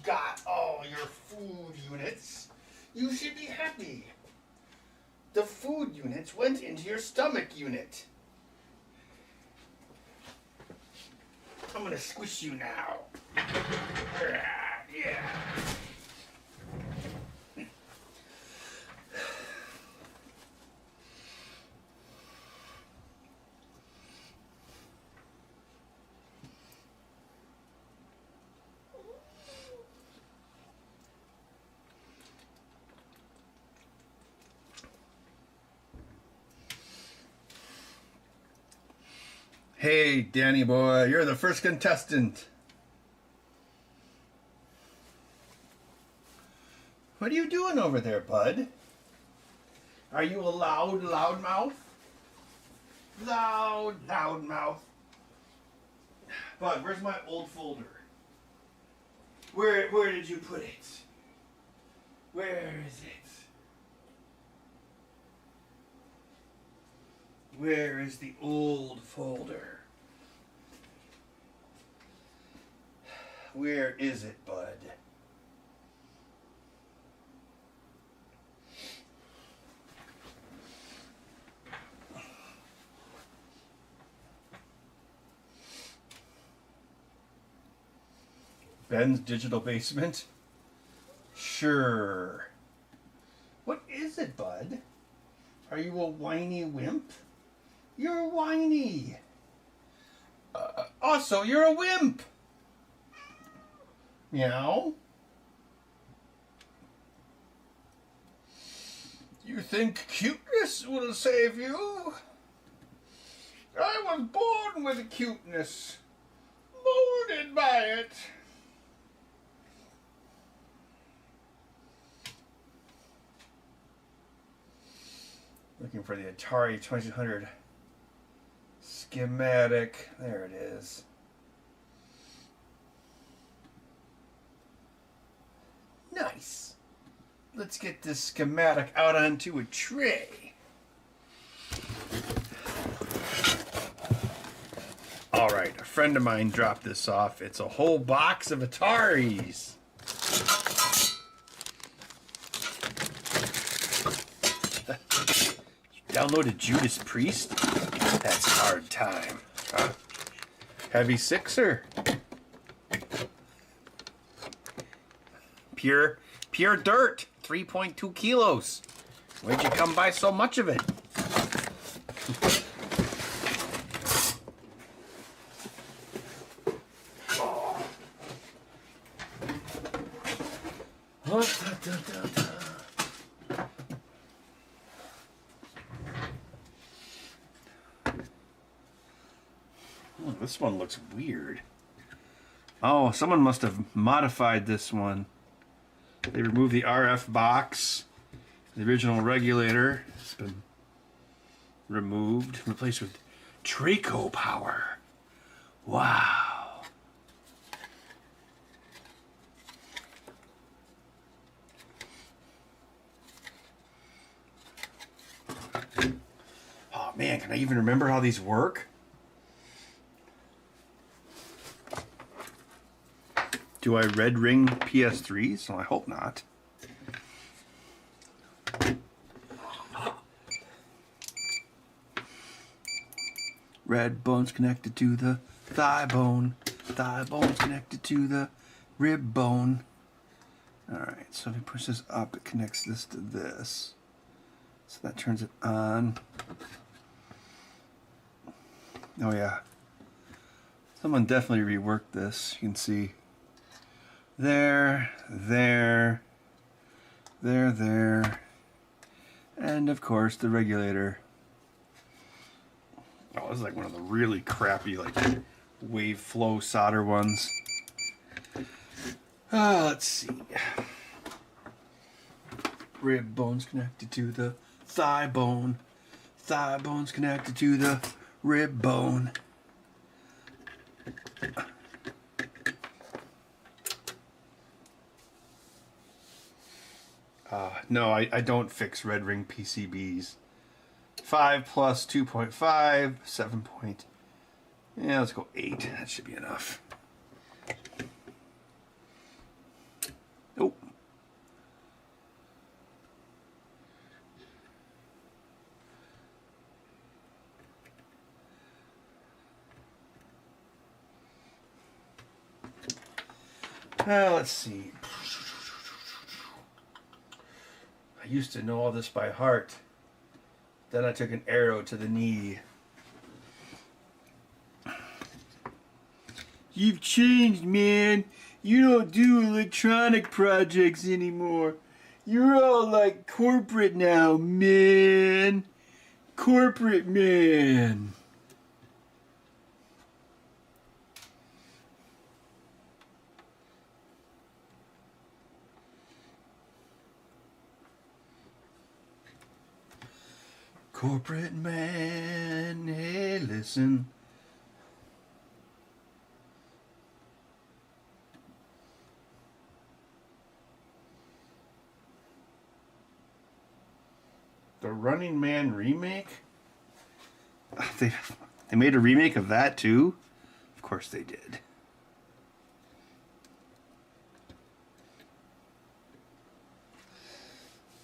got all your food units, you should be happy. The food units went into your stomach unit. I'm gonna squish you now. Yeah. Hey, Danny boy, you're the first contestant. What are you doing over there, bud? Are you a loud mouth? Loud mouth. Bud, where's my old folder? Where did you put it? Where is it? Where is the old folder? Where is it, bud? Ben's digital basement? Sure. What is it, bud? Are you a whiny wimp? You're whiny. Also, you're a wimp. Meow. You think cuteness will save you? I was born with cuteness. Molded by it. Looking for the Atari 2600 schematic. There it is. Nice. Let's get this schematic out onto a tray. Alright, a friend of mine dropped this off. It's a whole box of Ataris. Downloaded Judas Priest? That's hard time. Huh? Heavy sixer. Pure dirt. 3.2 kilos. Where'd you come by so much of it? Oh, this one looks weird. Oh, someone must have modified this one. They removed the RF box. The original regulator has been removed, replaced with Traco power. Wow. Oh man, can I even remember how these work? Do I red ring PS3s? Well, I hope not. Red bone's connected to the thigh bone. Thigh bone's connected to the rib bone. Alright, so if you push this up, it connects this to this. So that turns it on. Oh yeah. Someone definitely reworked this. You can see there, and of course the regulator. Oh, this is like one of the really crappy like wave flow solder ones. Let's see. Rib bone's connected to the thigh bone. Thigh bone's connected to the rib bone. No, I don't fix red ring PCBs. 5 plus 2.5, 7 point. Yeah, let's go 8. That should be enough. Let's see. I used to know all this by heart. Then I took an arrow to the knee. You've changed, man. You don't do electronic projects anymore. You're all like corporate now, man. Corporate man. Corporate man, hey, listen. The Running Man remake? They made a remake of that too? Of course they did.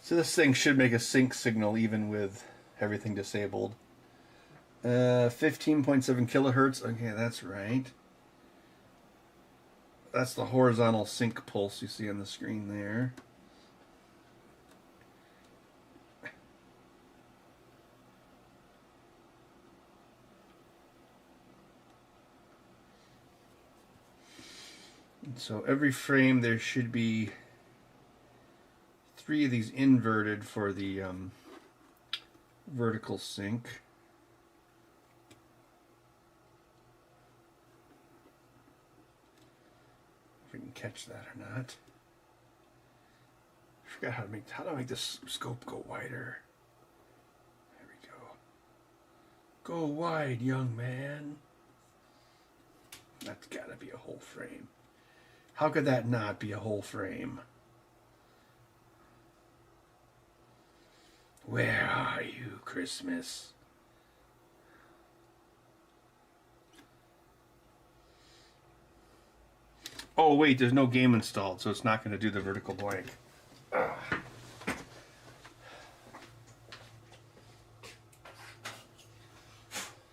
So this thing should make a sync signal even with everything disabled. 15.7 kilohertz. Okay, that's right. That's the horizontal sync pulse you see on the screen there. So every frame there should be 3 of these inverted for the vertical sync. If we can catch that or not. I forgot how do I make this scope go wider? There we go. Go wide, young man. That's gotta be a whole frame. How could that not be a whole frame? Where are you, Christmas? Oh wait, there's no game installed, so it's not going to do the vertical blank. Ugh.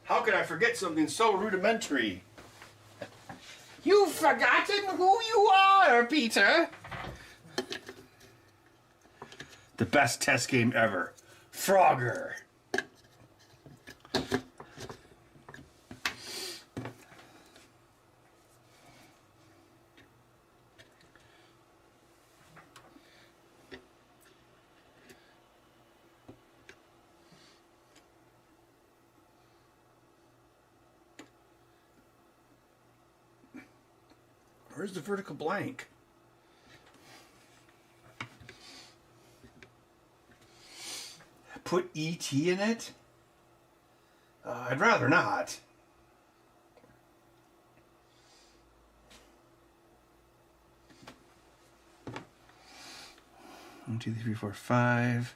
How could I forget something so rudimentary? You've forgotten who you are, Peter! The best test game ever. Frogger. Where's the vertical blank? Put ET in it? I'd rather not. One, two, three, four, five.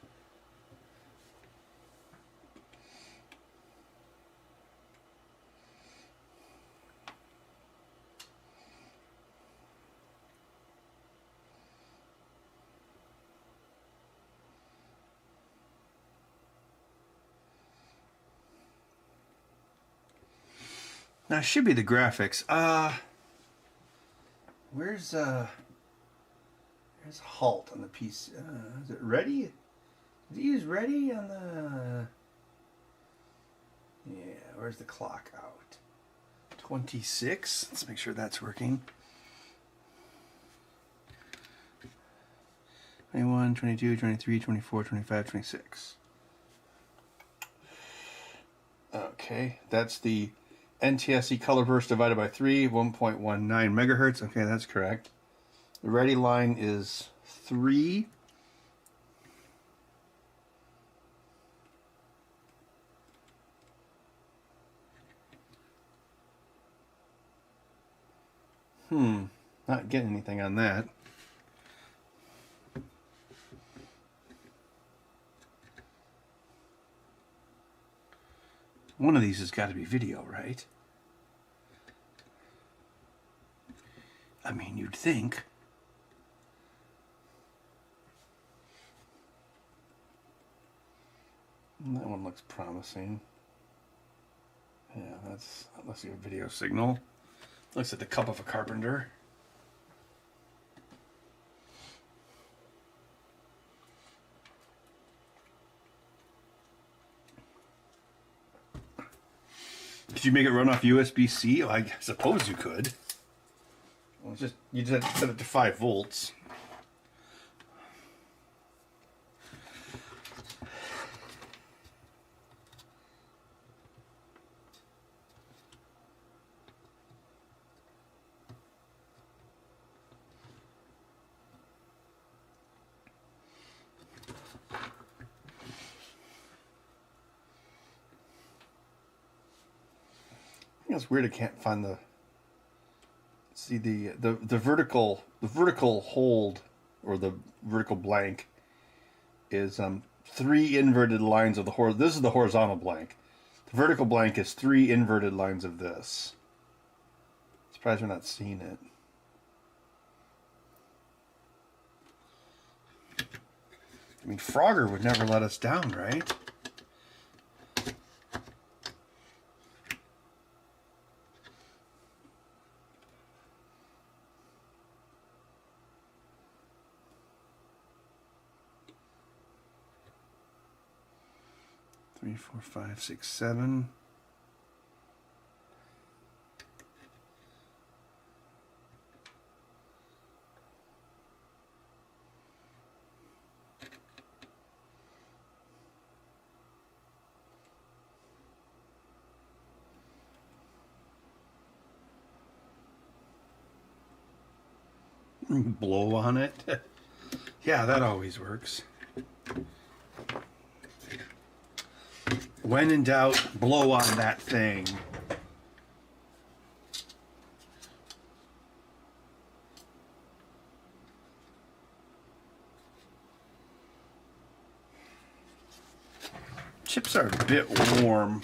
Now, it should be the graphics. Where's halt on the piece? Is it ready? Did he use ready on the... Yeah, where's the clock out? 26. Let's make sure that's working. 21, 22, 23, 24, 25, 26. Okay, that's the NTSC color burst divided by 3, 1.19 megahertz. Okay, that's correct. The ready line is 3. Not getting anything on that. One of these has got to be video, right? I mean, you'd think. That one looks promising. Yeah, that looks like a video signal. Looks like the cup of a carpenter. Could you make it run off USB-C? Oh, I suppose you could. Well, it's just you just have to set it to 5 volts. It's weird I can't find the vertical hold, or the vertical blank is 3 inverted lines of the this is the horizontal blank. The vertical blank is 3 inverted lines of this. Surprised we're not seeing it. I mean, Frogger would never let us down, right? Three, four, five, six, 7. Blow on it. Yeah, that always works. When in doubt, blow on that thing. Chips are a bit warm.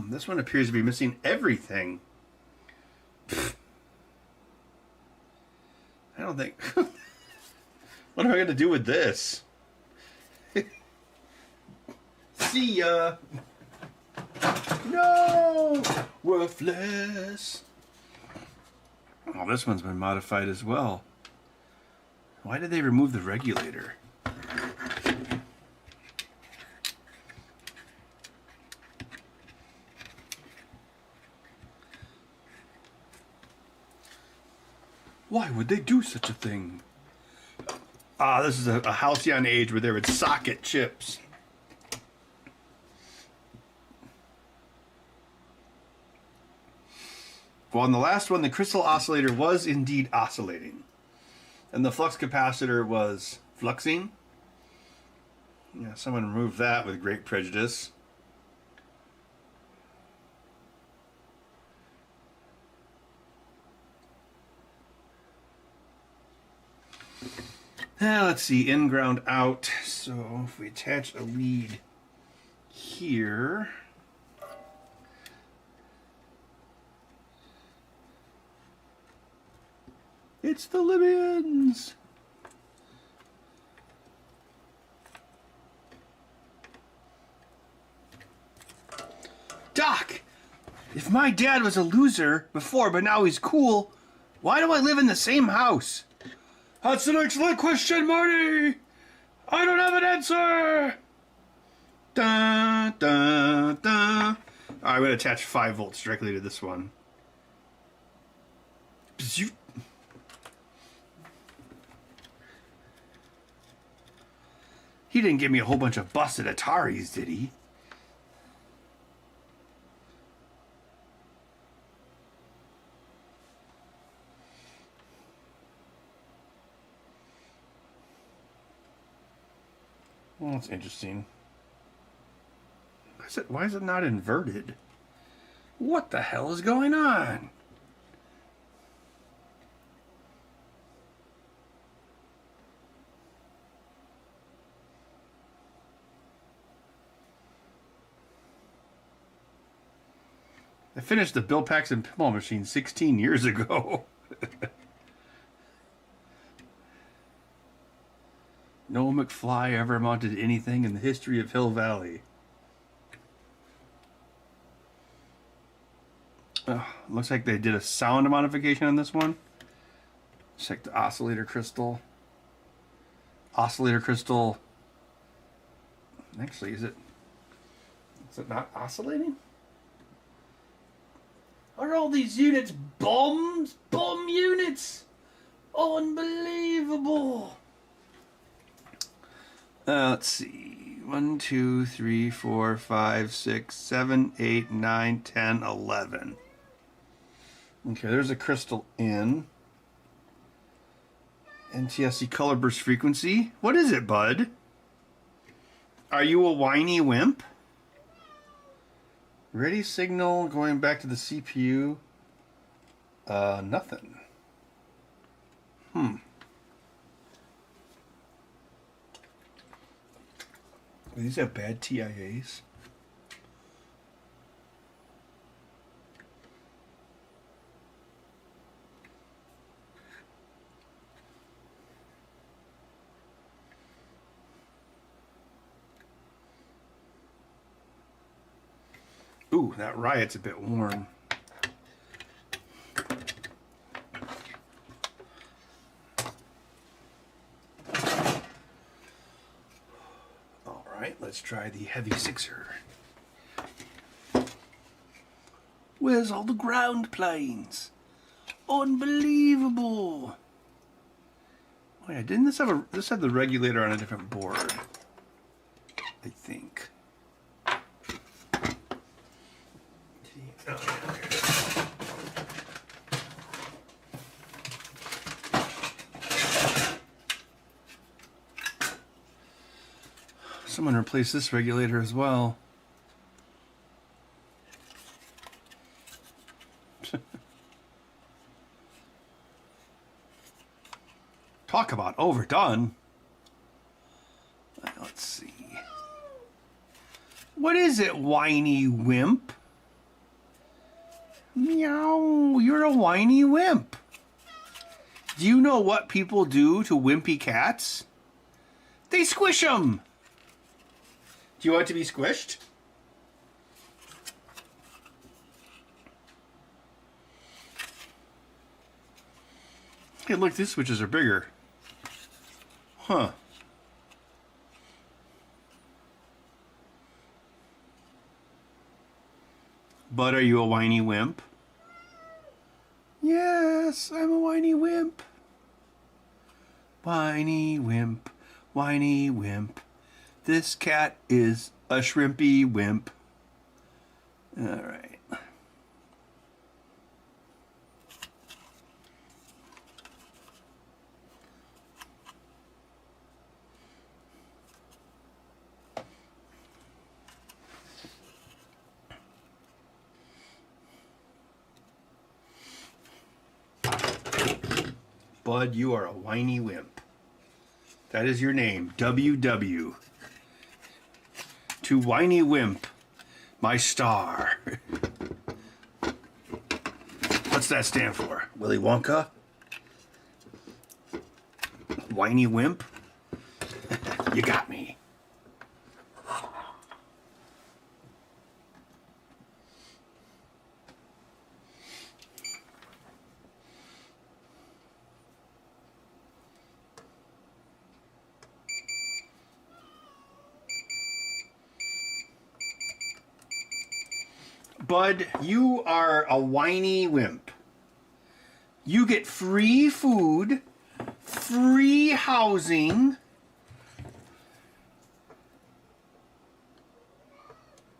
This one appears to be missing everything. I don't think... What am I going to do with this? See ya! No! Worthless! Oh, this one's been modified as well. Why did they remove the regulator? Why would they do such a thing? Ah, this is a halcyon age where there would socket chips. Well, on the last one, the crystal oscillator was indeed oscillating. And the flux capacitor was fluxing. Yeah, someone removed that with great prejudice. Now let's see, in, ground, out. So if we attach a lead here, it's the Libyans. Doc, if my dad was a loser before, but now he's cool, why do I live in the same house? That's an excellent question, Marty! I don't have an answer! Dun, dun, dun. I'm going to attach 5 volts directly to this one. He didn't give me a whole bunch of busted Ataris, did he? Well, that's interesting. Why is it not inverted? What the hell is going on? I finished the Bill Paxton pinball machine 16 years ago. No McFly ever amounted to anything in the history of Hill Valley. Looks like they did a sound modification on this one. Check the oscillator crystal. Oscillator crystal Actually, is it not oscillating? Are all these units bombs? Bomb units? Unbelievable. Let's see. 1, 2, 3, 4, 5, 6, 7, 8, 9, 10, 11. Okay, there's a crystal in. NTSC color burst frequency. What is it, bud? Are you a whiny wimp? Ready signal going back to the CPU. Nothing. Do these have bad TIAs? Ooh, that riot's a bit warm. All right, let's try the heavy sixer. Where's all the ground planes? Unbelievable. Oh yeah, didn't this have this had the regulator on a different board? I think. Someone replaced this regulator as well. Talk about overdone. Let's see. What is it, whiny wimp? Meow, you're a whiny wimp. Do you know what people do to wimpy cats? They squish them. Do you want to be squished? Hey, look, these switches are bigger. Huh. Bud, are you a whiny wimp? Yes, I'm a whiny wimp. Whiny wimp, whiny wimp. This cat is a shrimpy wimp. All right. Bud, you are a whiny wimp. That is your name, WW. To whiny wimp, my star. What's that stand for? Willy Wonka? Whiny wimp? You got me. Bud, you are a whiny wimp. You get free food, free housing,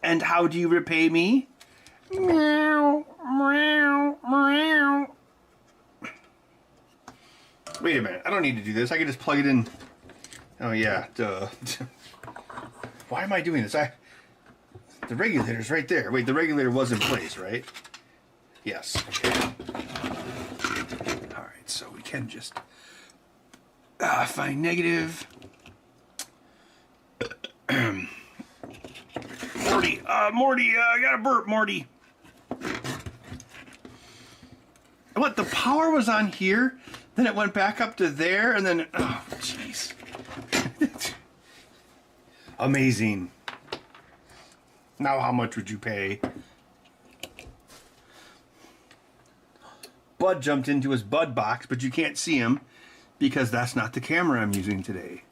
and how do you repay me? Meow, meow, meow. Wait a minute, I don't need to do this. I can just plug it in. Oh yeah, duh. Why am I doing this? The regulator's right there. Wait, the regulator was in place, right? Yes. Okay. All right, so we can just find negative. Morty, I got a burp, Morty. What, the power was on here, then it went back up to there, and then, oh, jeez. Amazing. Now how much would you pay? Bud jumped into his Bud box, but you can't see him because that's not the camera I'm using today.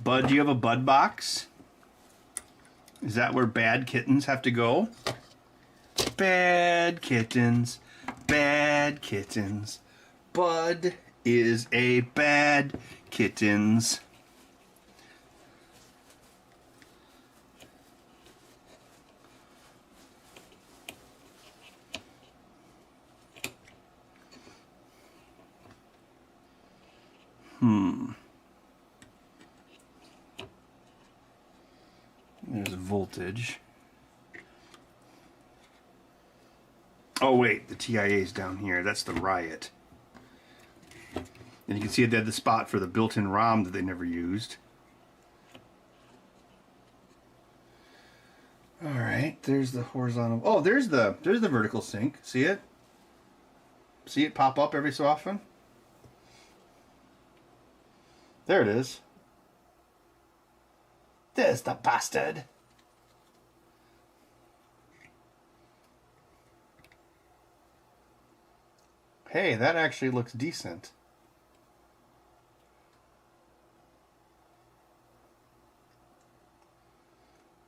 Bud, do you have a Bud box? Is that where bad kittens have to go? Bad kittens, bad kittens. Bud is a bad kittens. There's voltage. Oh wait, the TIA is down here. That's the Riot. And you can see it had the spot for the built-in ROM that they never used. All right, there's the horizontal. Oh, there's the vertical sync. See it? See it pop up every so often? There it is. There's the bastard. Hey, that actually looks decent.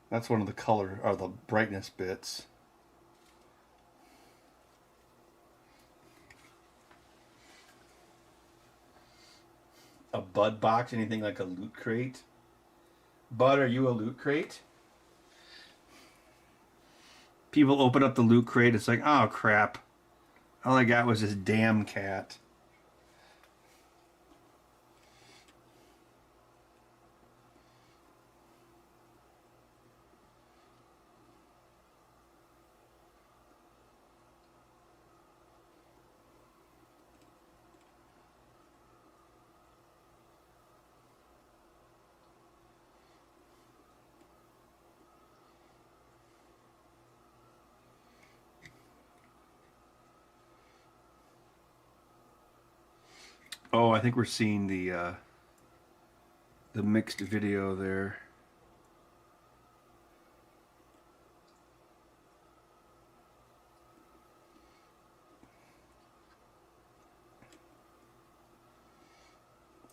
That's one of the color or the brightness bits. A Bud box, anything like a Loot Crate? Bud, are you a Loot Crate? People open up the Loot Crate, it's like, oh crap. All I got was this damn cat. Oh, I think we're seeing the mixed video there.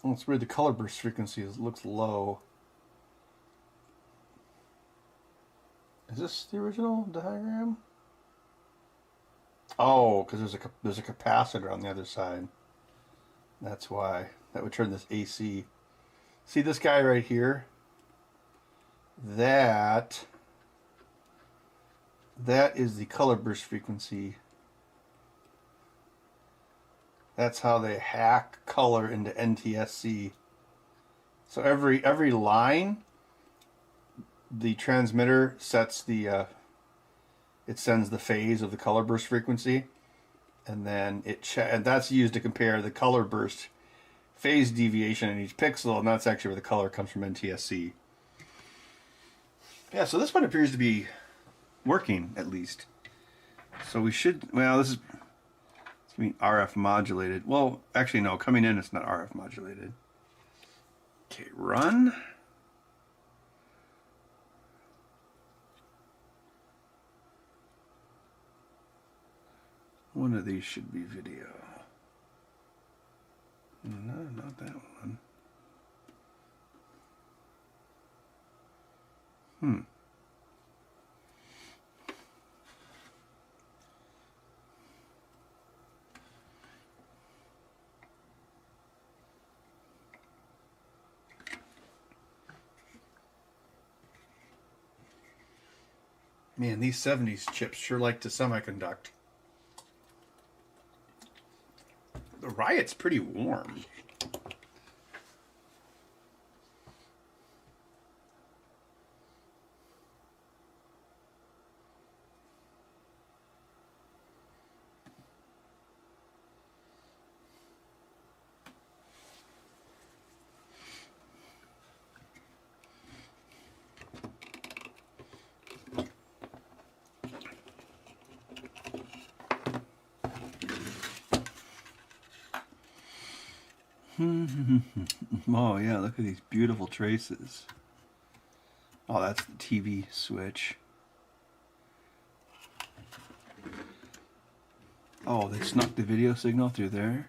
Oh, it's weird. The color burst frequency looks low. Is this the original diagram? Oh, because there's a capacitor on the other side. That's why. That would turn this AC. See this guy right here? That is the color burst frequency. That's how they hack color into NTSC. So every line, the transmitter sets the it sends the phase of the color burst frequency, and then and that's used to compare the color burst phase deviation in each pixel, and that's actually where the color comes from NTSC. Yeah, so this one appears to be working at least. So we should, well, this is RF modulated. Well, actually no, coming in it's not RF modulated. Okay, run. One of these should be video. No, not that one. Man, these 70s chips sure like to semiconduct. The Riot's pretty warm. Oh yeah, look at these beautiful traces. Oh, that's the TV switch. Oh, they snuck the video signal through there.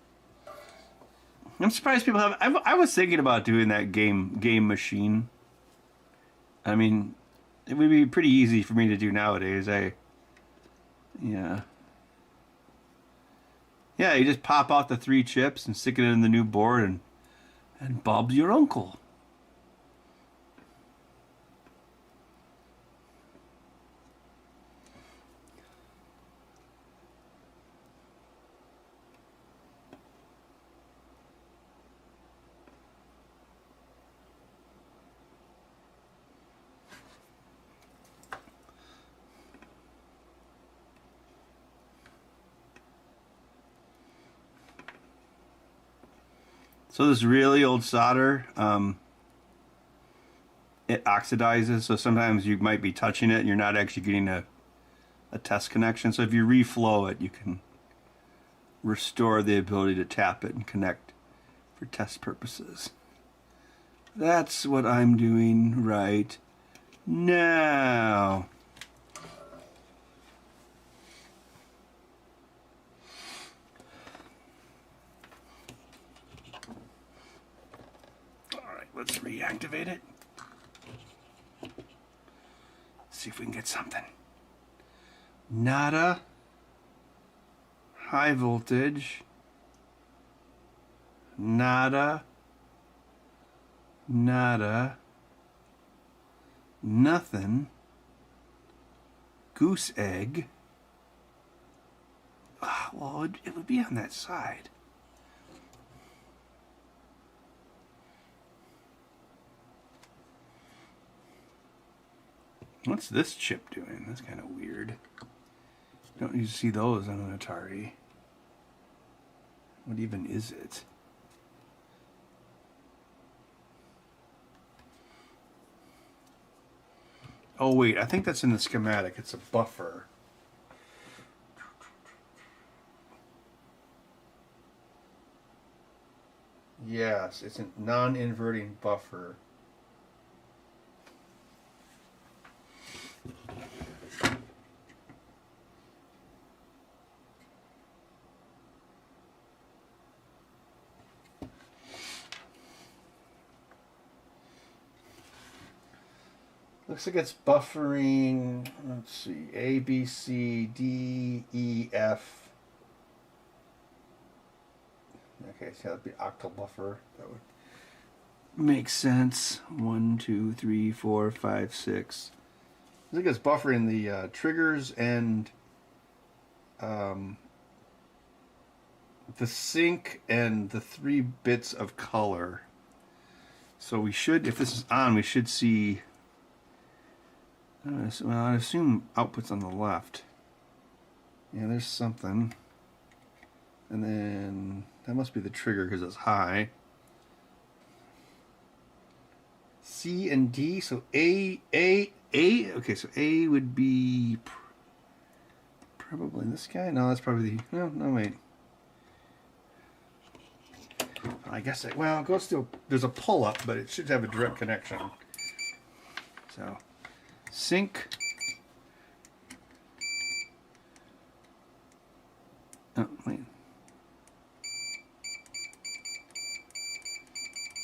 I'm surprised people have. I was thinking about doing that game machine. I mean, it would be pretty easy for me to do nowadays. Yeah. Yeah, you just pop out the 3 chips and stick it in the new board, and Bob's your uncle. So this really old solder, it oxidizes, so sometimes you might be touching it and you're not actually getting a test connection. So if you reflow it, you can restore the ability to tap it and connect for test purposes. That's what I'm doing right now. Let's reactivate it. See if we can get something. Nada. High voltage. Nada. Nada. Nothing. Goose egg. Well, it would be on that side. What's this chip doing? That's kind of weird. Don't usually see those on an Atari. What even is it? Oh wait, I think that's in the schematic. It's a buffer. Yes, it's a non-inverting buffer. Looks like it's buffering, let's see, A, B, C, D, E, F. Okay, so that'd be octal buffer. That would make sense. 1, 2, 3, 4, 5, 6. I think it's buffering the triggers and the sync and the 3 bits of color. So we should, if this is on, we should see. Well, I assume output's on the left. Yeah, there's something. And then that must be the trigger because it's high. C and D, so A. Okay, so A would be probably this guy. No, that's probably the. No, wait. I guess well, it goes to. There's a pull up, but it should have a direct connection. So. Sync. Oh, wait.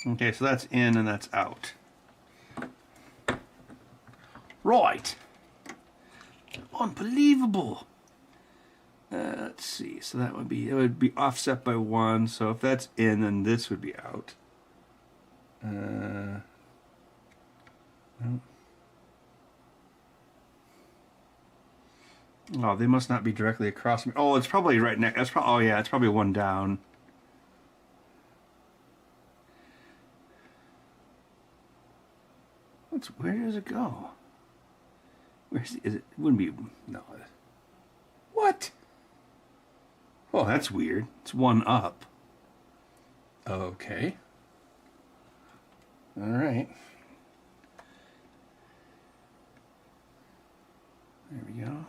Okay, so that's in and that's out. Right. Unbelievable. Let's see. So it would be offset by 1. So if that's in, then this would be out. No. Oh, they must not be directly across me. Oh, it's probably right next. That's oh yeah, it's probably 1 down. Where does it go? Is it? It wouldn't be. No. What? Oh, that's weird. It's 1 up. Okay. All right. There we go.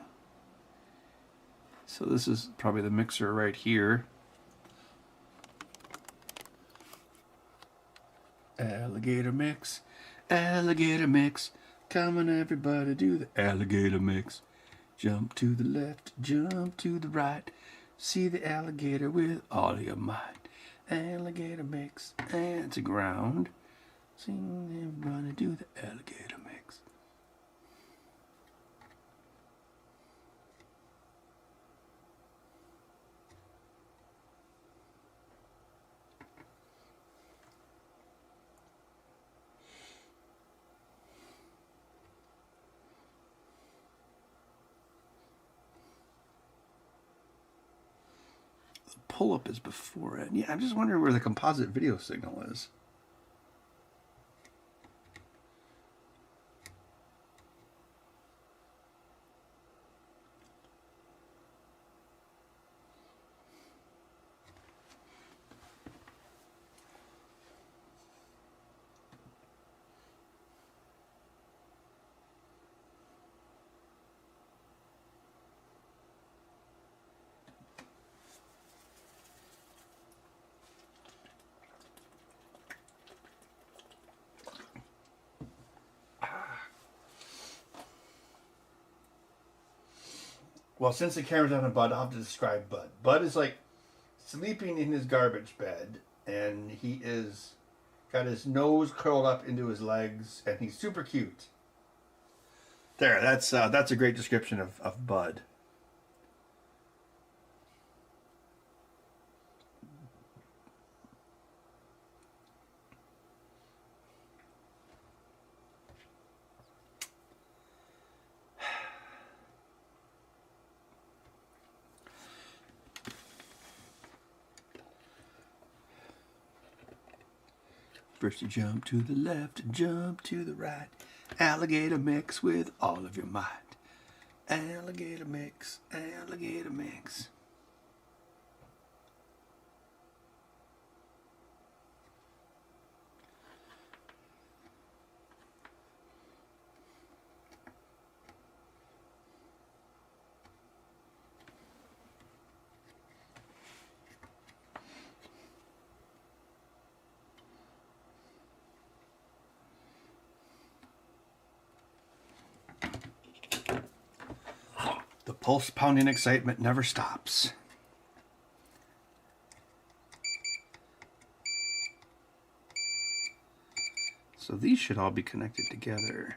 So this is probably the mixer right here. Alligator mix, come on everybody do the alligator mix. Jump to the left, jump to the right, see the alligator with all your might. Alligator mix. And it's a ground. Sing everybody do the alligator mix. Pull-up is before it. Yeah, I'm just wondering where the composite video signal is. Well, since the camera's on Bud, I'll have to describe Bud. Bud is like sleeping in his garbage bed, and he is got his nose curled up into his legs, and he's super cute. There, that's a great description of Bud. First you jump to the left and jump to the right. Alligator mix with all of your might. Alligator mix, alligator mix. The pulse-pounding excitement never stops. So these should all be connected together.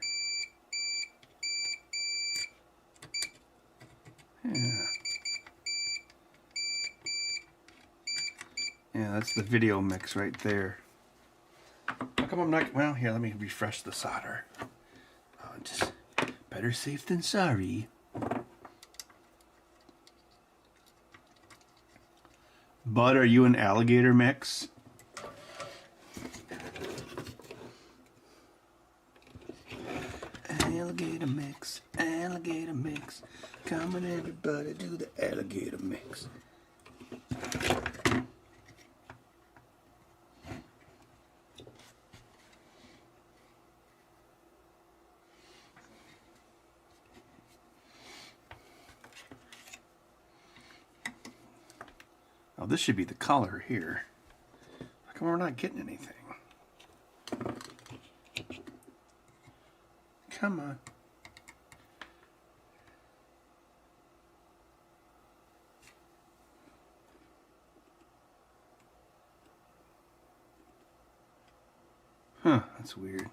Yeah. Yeah, that's the video mix right there. How come I'm not... Well, here, let me refresh the solder. Just better safe than sorry. Bud, are you an alligator mix? Alligator mix, alligator mix. Come on, everybody, do the alligator mix. Oh, this should be the color here. How come we're not getting anything? Come on. Huh, that's weird.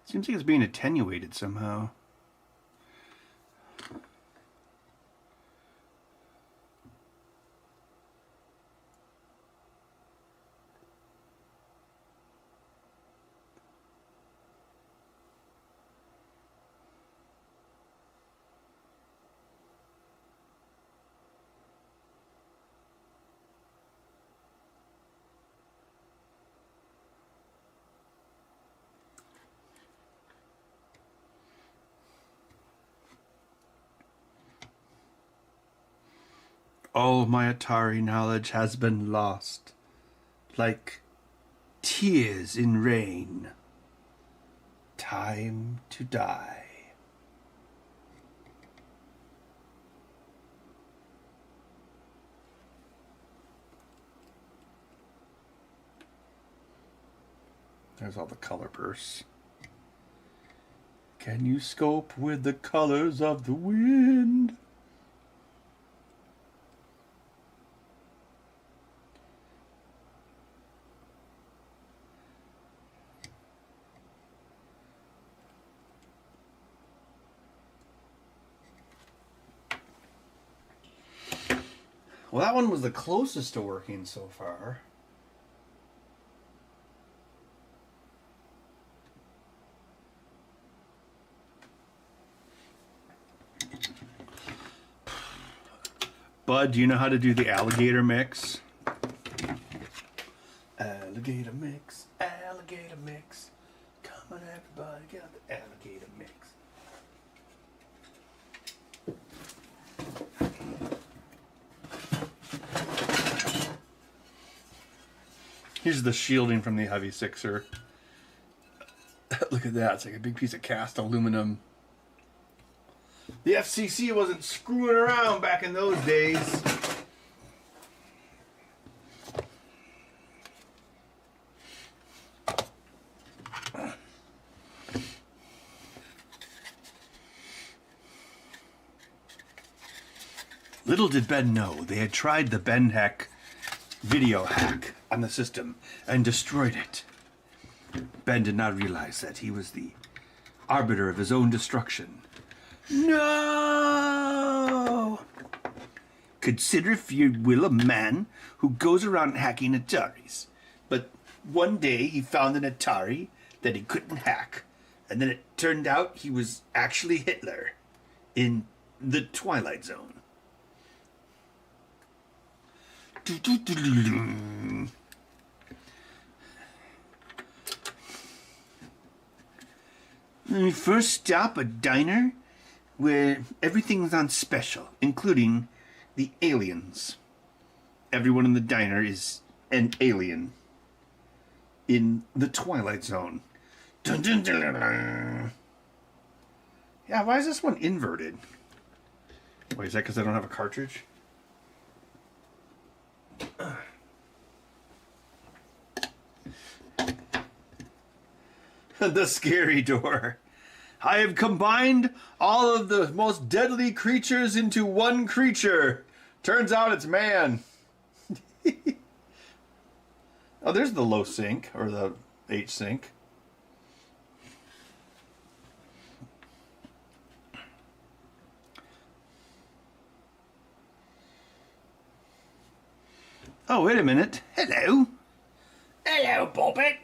Seems like it's being attenuated somehow. All my Atari knowledge has been lost, like tears in rain. Time to die. There's all the color bursts. Can you scope with the colors of the wind? Well, that one was the closest to working so far. Bud, do you know how to do the alligator mix? Alligator mix, alligator mix. Come on, everybody, get out the alligator mix. Here's the shielding from the Heavy Sixer. Look at that, it's like a big piece of cast aluminum. The FCC wasn't screwing around back in those days. Little did Ben know they had tried the Ben Heck video hack on the system and destroyed it. Ben did not realize that he was the arbiter of his own destruction. No! Consider, if you will, a man who goes around hacking Ataris. But one day he found an Atari that he couldn't hack. And then it turned out he was actually Hitler in the Twilight Zone. When we first stop a diner where everything's on special, including the aliens. Everyone in the diner is an alien in the Twilight Zone. Dun, dun, dun, dun, dun. Yeah, why is this one inverted? Wait, is that because I don't have a cartridge? The scary door. I have combined all of the most deadly creatures into one creature. Turns out it's man. Oh, there's the low sync, or the H sync. Oh, wait a minute. Hello. Hello, Pulpit.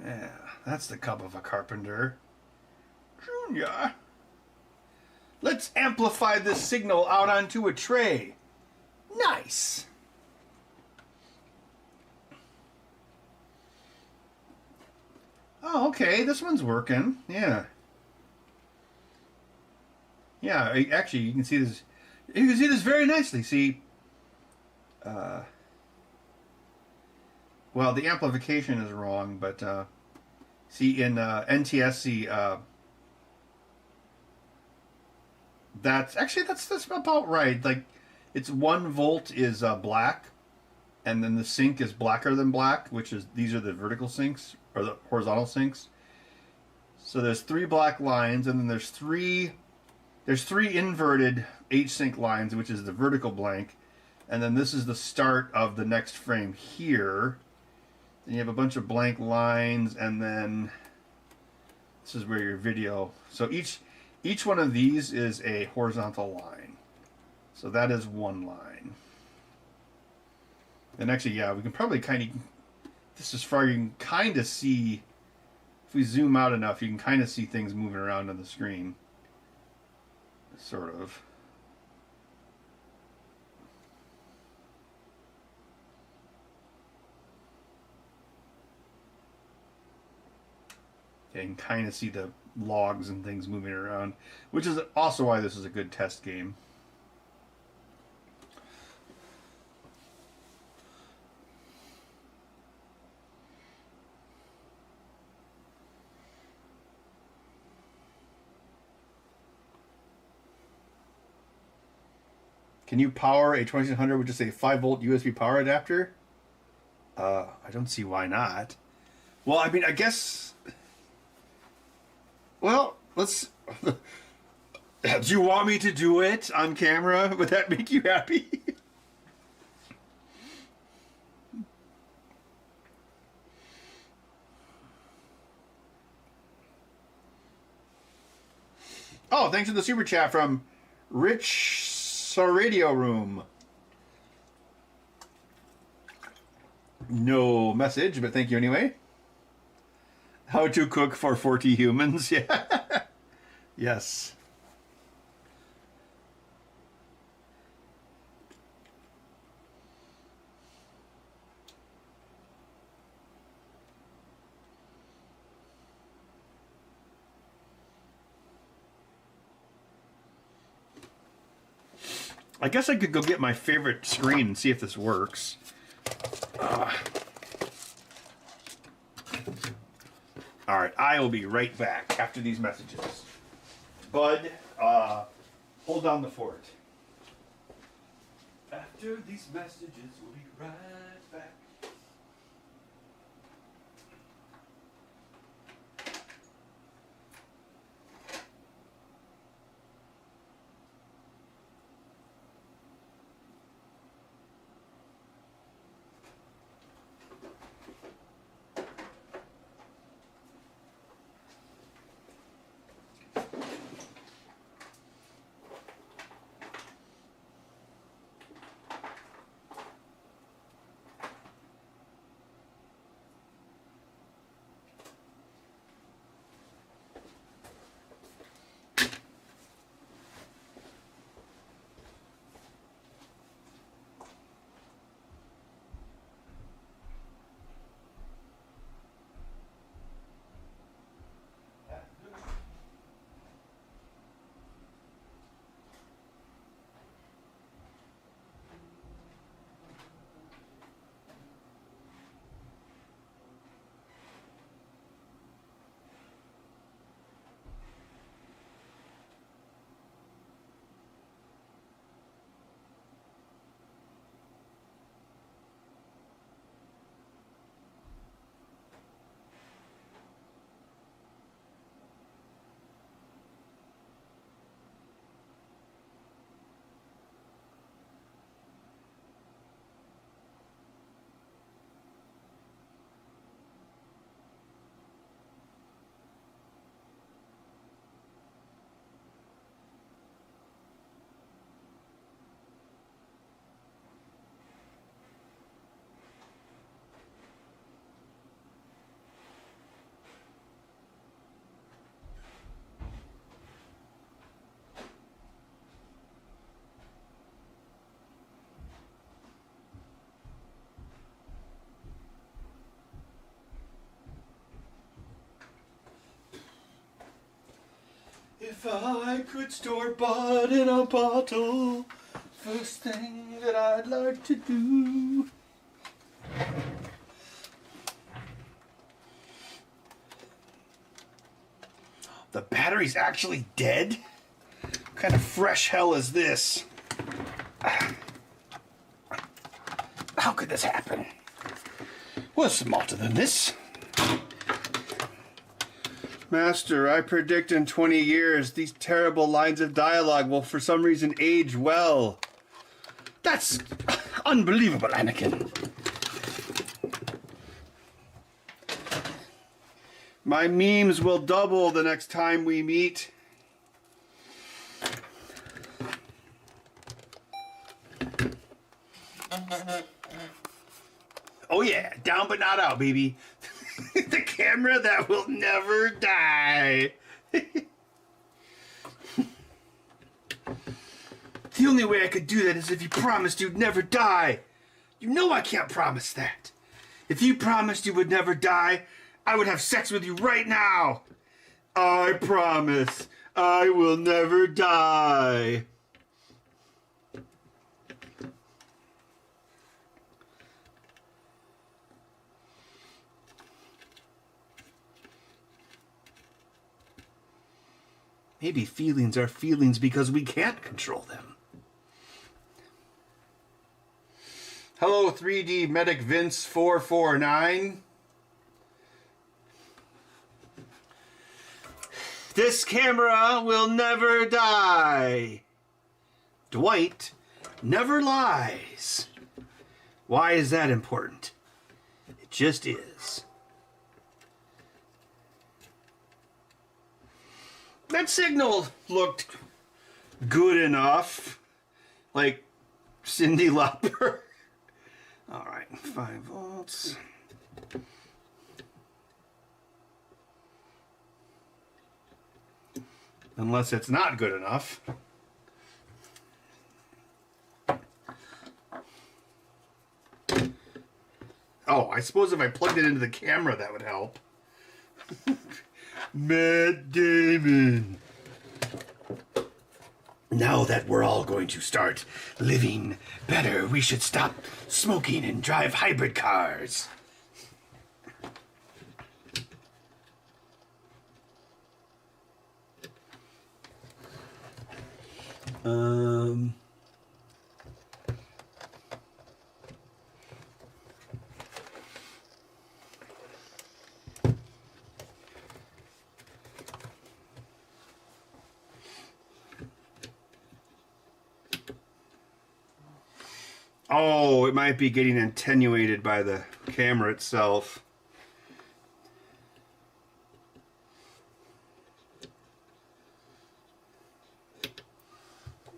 Yeah, that's the cup of a carpenter. Junior. Let's amplify this signal out onto a tray. Nice. Oh, okay. This one's working. Yeah. Yeah, actually, you can see this. You can see this very nicely. See, well, the amplification is wrong, but see in NTSC, that's about right. Like, it's 1 volt is black, and then the sync is blacker than black, which is these are the vertical syncs or the horizontal syncs. So there's 3 black lines, and then there's three inverted H-sync lines, which is the vertical blank. And then this is the start of the next frame here. Then you have a bunch of blank lines, and then this is where your video... So each one of these is a horizontal line. So that is 1 line. And actually, yeah, we can probably kind of... This is far, you can kind of see... If we zoom out enough, you can kind of see things moving around on the screen. Sort of. You can kind of see the logs and things moving around, which is also why this is a good test game. Can you power a 2600 with just a 5 volt USB power adapter? I don't see why not. Well, I mean, I guess... Well, let's... Do you want me to do it on camera? Would that make you happy? Oh, thanks for the super chat from Rich Radio Room. No message, but thank you anyway. How to cook for 40 humans. Yeah. Yes. I guess I could go get my favorite screen and see if this works. All right, I will be right back after these messages. Bud, hold down the fort. After these messages, we'll be right back. If I could store Bud in a bottle, first thing that I'd like to do. The battery's actually dead? What kind of fresh hell is this? How could this happen? Well, it's smarter than this. Master, I predict in 20 years these terrible lines of dialogue will for some reason age well. That's unbelievable, Anakin. My memes will double the next time we meet. Oh yeah, down but not out, baby. The camera that will never die. The only way I could do that is if you promised you'd never die. You know I can't promise that. If you promised you would never die, I would have sex with you right now. I promise I will never die. Maybe feelings are feelings because we can't control them. Hello 3D Medic Vince 449. This camera will never die. Dwight never lies. Why is that important? It just is. That signal looked good enough. Like Cyndi Lauper. All right, 5 volts. Unless it's not good enough. Oh, I suppose if I plugged it into the camera, that would help. Matt Damon. Now that we're all going to start living better, we should stop smoking and drive hybrid cars. Oh, it might be getting attenuated by the camera itself.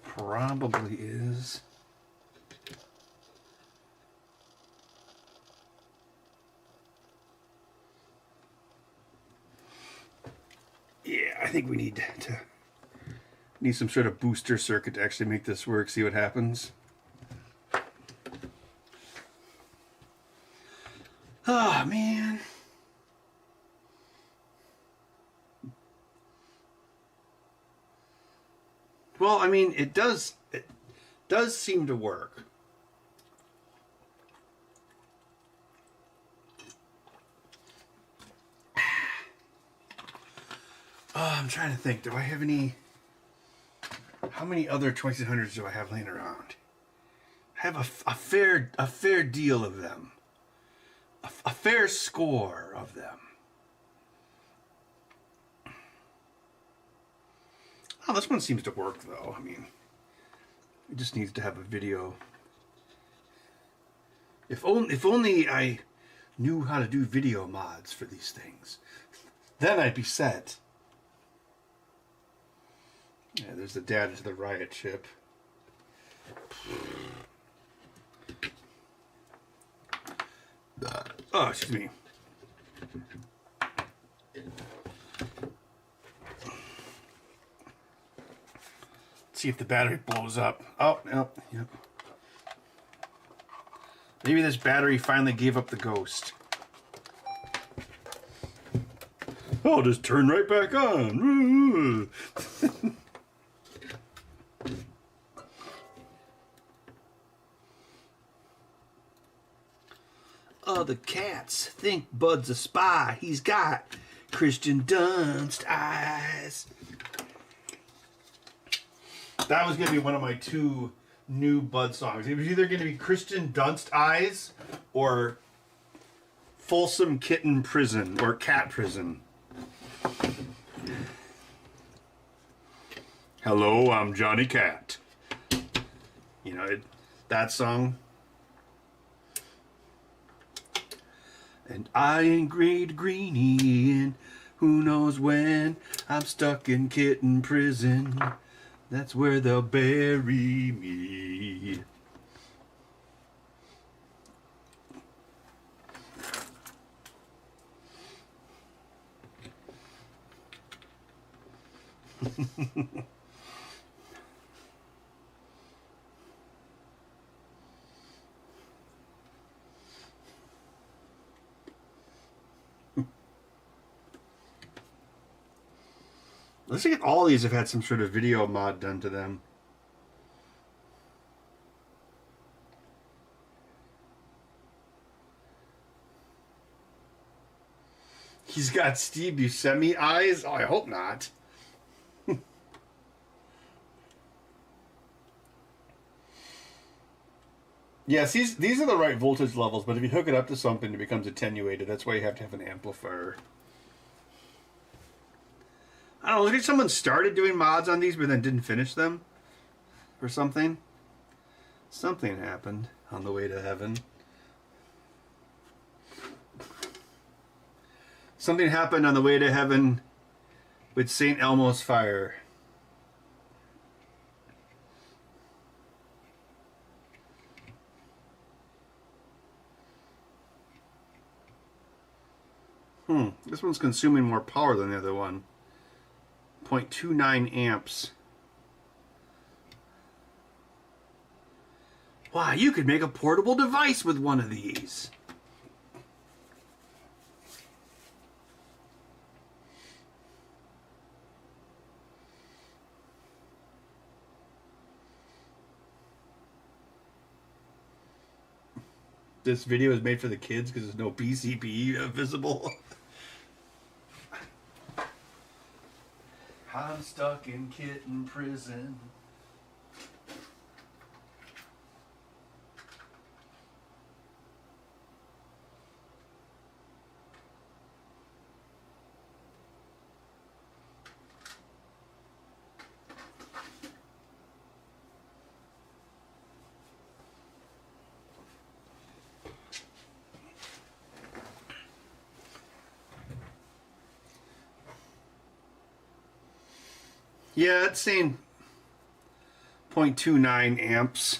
Probably is. Yeah, I think we need some sort of booster circuit to actually make this work, see what happens. Oh, man. Well, I mean, it does seem to work. Oh, I'm trying to think. Do I have any... How many other 2600s do I have laying around? I have a fair deal of them. A fair score of them. Oh, this one seems to work, though. I mean, it just needs to have a video. If only I knew how to do video mods for these things. Then I'd be set. Yeah, there's the data to the riot chip. Oh, excuse me. Let's see if the battery blows up. Oh, no, yep. Maybe this battery finally gave up the ghost. Oh, just turn right back on. Oh, the cats think Bud's a spy. He's got Christian Dunst eyes. That was going to be one of my 2 new Bud songs. It was either going to be Christian Dunst eyes or Folsom Kitten Prison or Cat Prison. Hello, I'm Johnny Cat. You know, that song. And I ain't great greenie, and who knows when I'm stuck in kitten prison. That's where they'll bury me. Looks like all these have had some sort of video mod done to them. He's got Steve Buscemi eyes? Oh, I hope not. Yes, these are the right voltage levels, but if you hook it up to something, it becomes attenuated. That's why you have to have an amplifier. I don't know, looks like someone started doing mods on these but then didn't finish them. Or something. Something happened on the way to heaven. Something happened on the way to heaven with St. Elmo's fire. This one's consuming more power than the other one. 0.29 amps. Wow, you could make a portable device with one of these. This video is made for the kids because there's no PCB visible. I'm stuck in kitten prison. Yeah, it's saying 0.29 amps.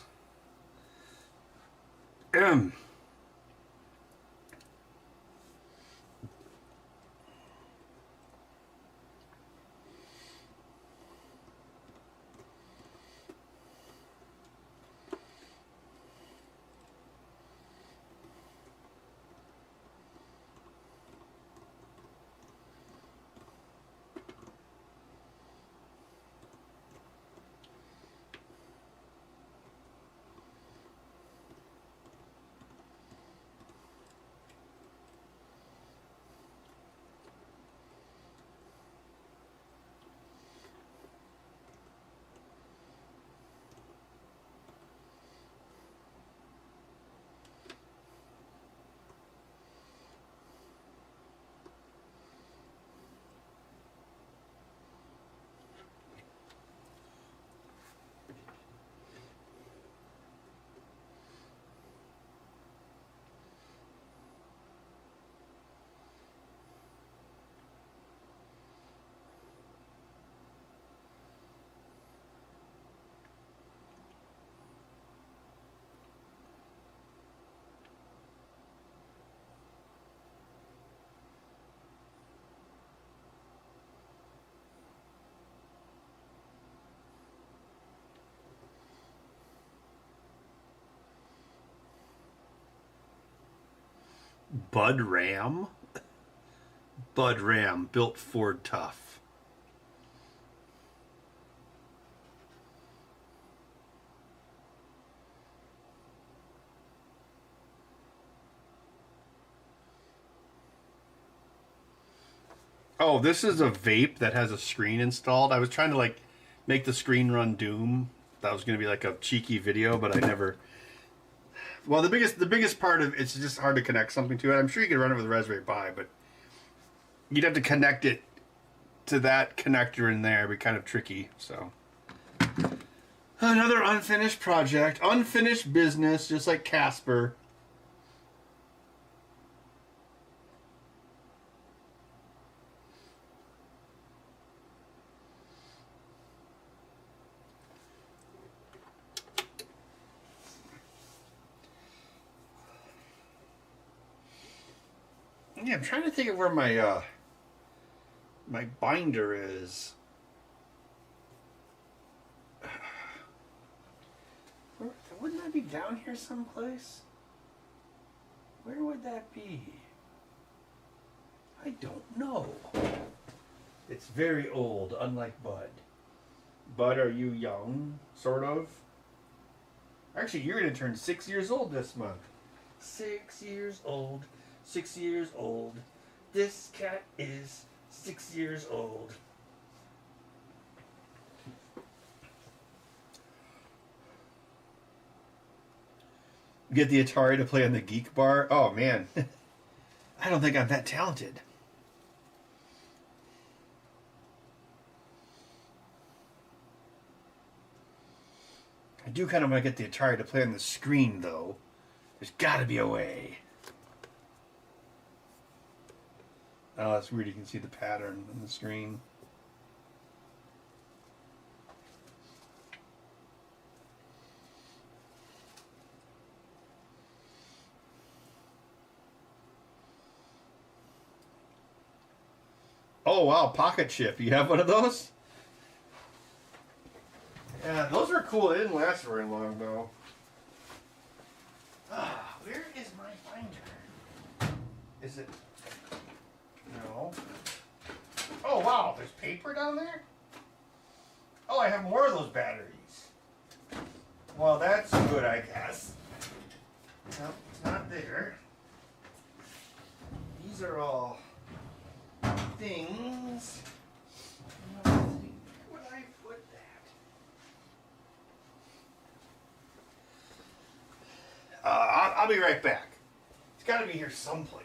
Bud Ram? Bud Ram, built Ford tough. Oh, this is a vape that has a screen installed. I was trying to like make the screen run Doom. That was going to be like a cheeky video, but I never. Well, the biggest part of it's just hard to connect something to it. I'm sure you could run it with a Raspberry Pi, but you'd have to connect it to that connector in there. It'd be kind of tricky. So another unfinished project, unfinished business, just like Casper. Yeah, I'm trying to think of where my my binder is. Wouldn't that be down here someplace? Where would that be? I don't know. It's very old, unlike Bud. Bud, are you young? Sort of? Actually, you're going to turn 6 years old this month. 6 years old. 6 years old. This cat is 6 years old. Get the Atari to play on the Geek Bar. Oh man, I don't think I'm that talented. I do kind of want to get the Atari to play on the screen, though. There's got to be a way. Oh, that's weird. You can see the pattern on the screen. Oh, wow. Pocket chip. You have one of those? Yeah, those were cool. They didn't last very long, though. Where is my binder? Is it... No. Oh, wow. There's paper down there? Oh, I have more of those batteries. Well, that's good, I guess. No, it's not there. These are all things. Where would I put that? I'll be right back. It's got to be here someplace.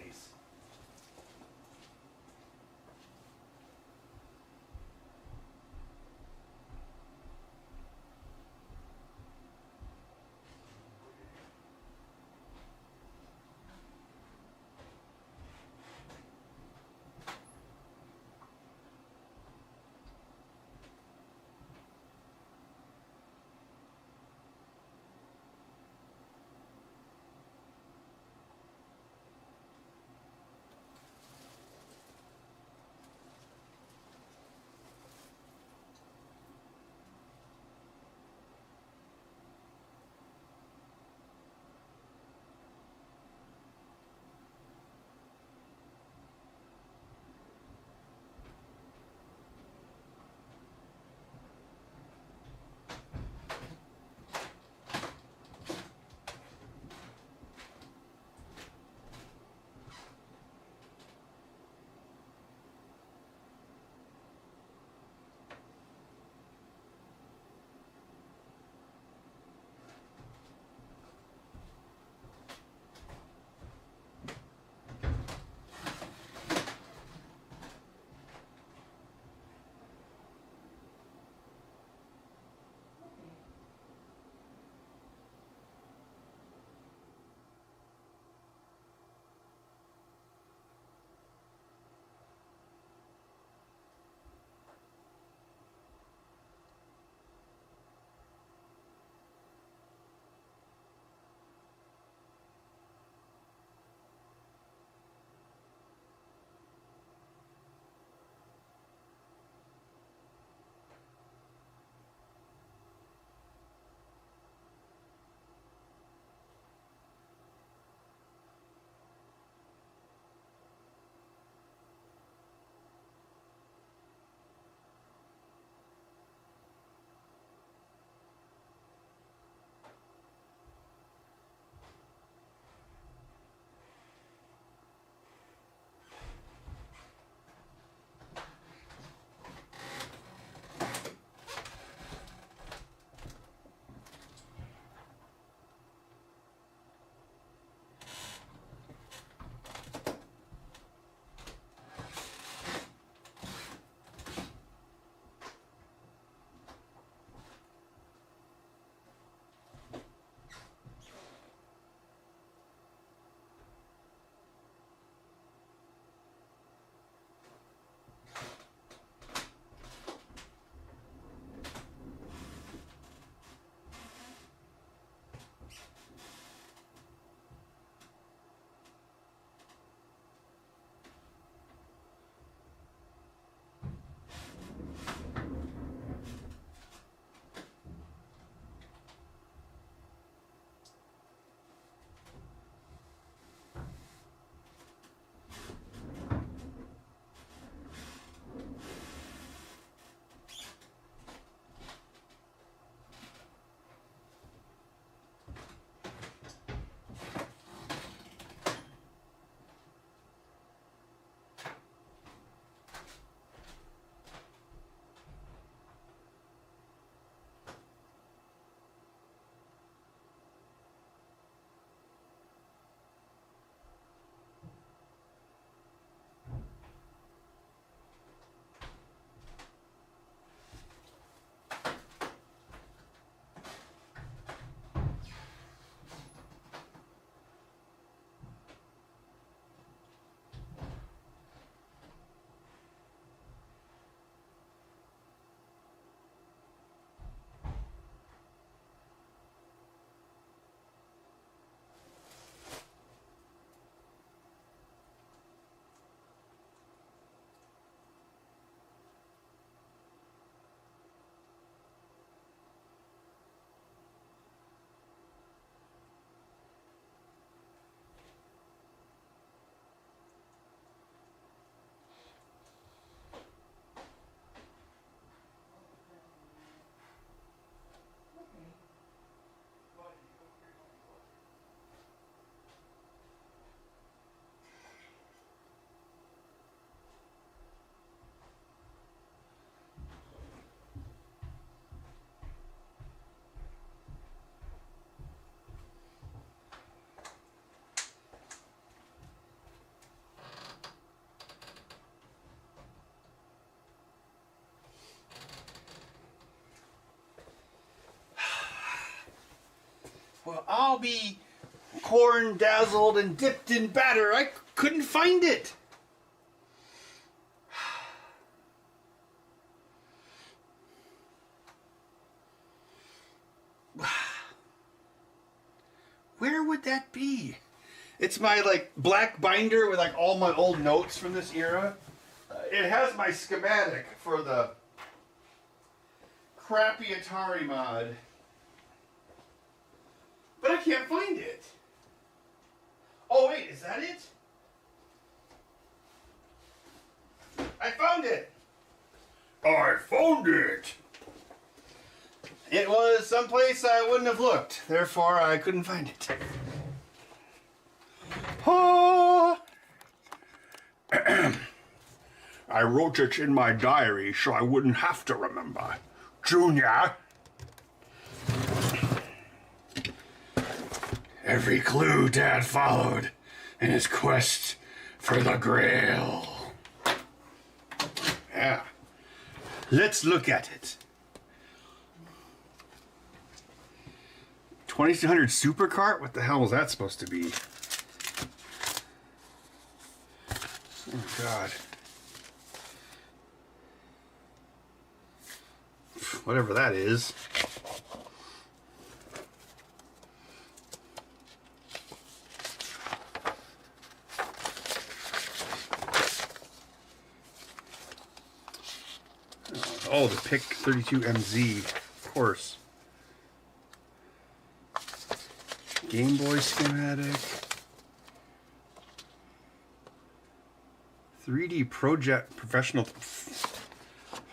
all be corn dazzled and dipped in batter. I couldn't find it. Where would that be? It's my like black binder with like all my old notes from this era. It has my schematic for the crappy Atari mod. But I can't find it. Oh wait, is that it? I found it! I found it! It was someplace I wouldn't have looked, therefore I couldn't find it. Oh. I wrote it in my diary so I wouldn't have to remember. Junior. Every clue Dad followed in his quest for the Grail. Yeah. Let's look at it. 2200 Supercart? What the hell was that supposed to be? Oh, God. Whatever that is. Oh, the PIC 32MZ, of course. Game Boy schematic. 3D Project Professional.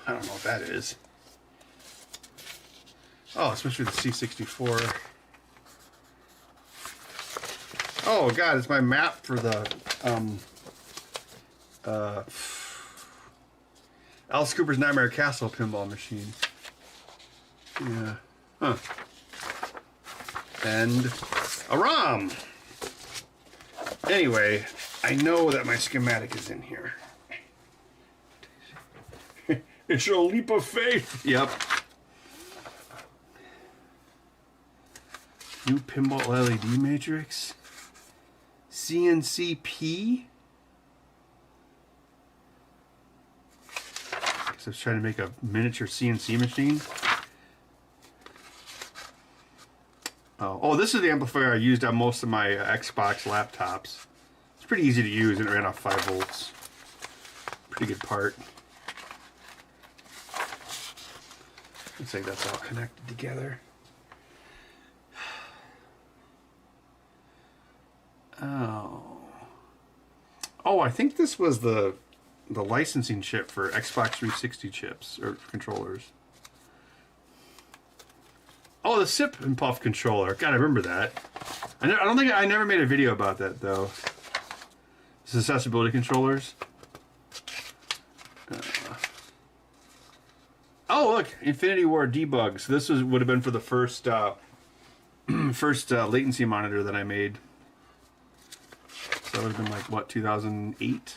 I don't know what that is. Oh, especially the C64. Oh God, it's my map for the Alice Cooper's Nightmare Castle pinball machine. Yeah. Huh. And a ROM. Anyway, I know that my schematic is in here. It's a leap of faith. Yep. New pinball LED matrix. CNCP. Guess I was trying to make a miniature CNC machine. Oh, this is the amplifier I used on most of my Xbox laptops. It's pretty easy to use and it ran off 5 volts. Pretty good part. Looks like that's all connected together. Oh, I think this was the licensing chip for Xbox 360 chips or controllers. Oh, the Sip and Puff controller. God, I remember that. I don't think I never made a video about that though. This is accessibility controllers. Oh, look, Infinity War debug. So this would have been for the first latency monitor that I made. So that would have been like what, 2008?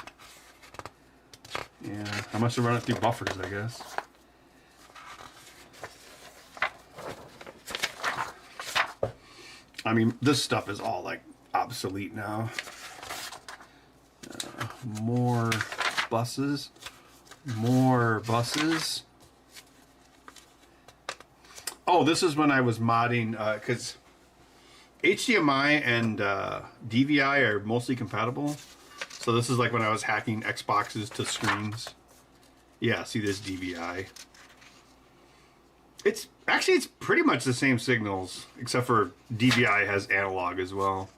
Yeah, I must have run it through buffers, I guess. I mean, this stuff is all like obsolete now. More buses. More buses. Oh, this is when I was modding, because HDMI and DVI are mostly compatible. So this is like when I was hacking Xboxes to screens. Yeah, see this DVI. It's pretty much the same signals, except for DVI has analog as well.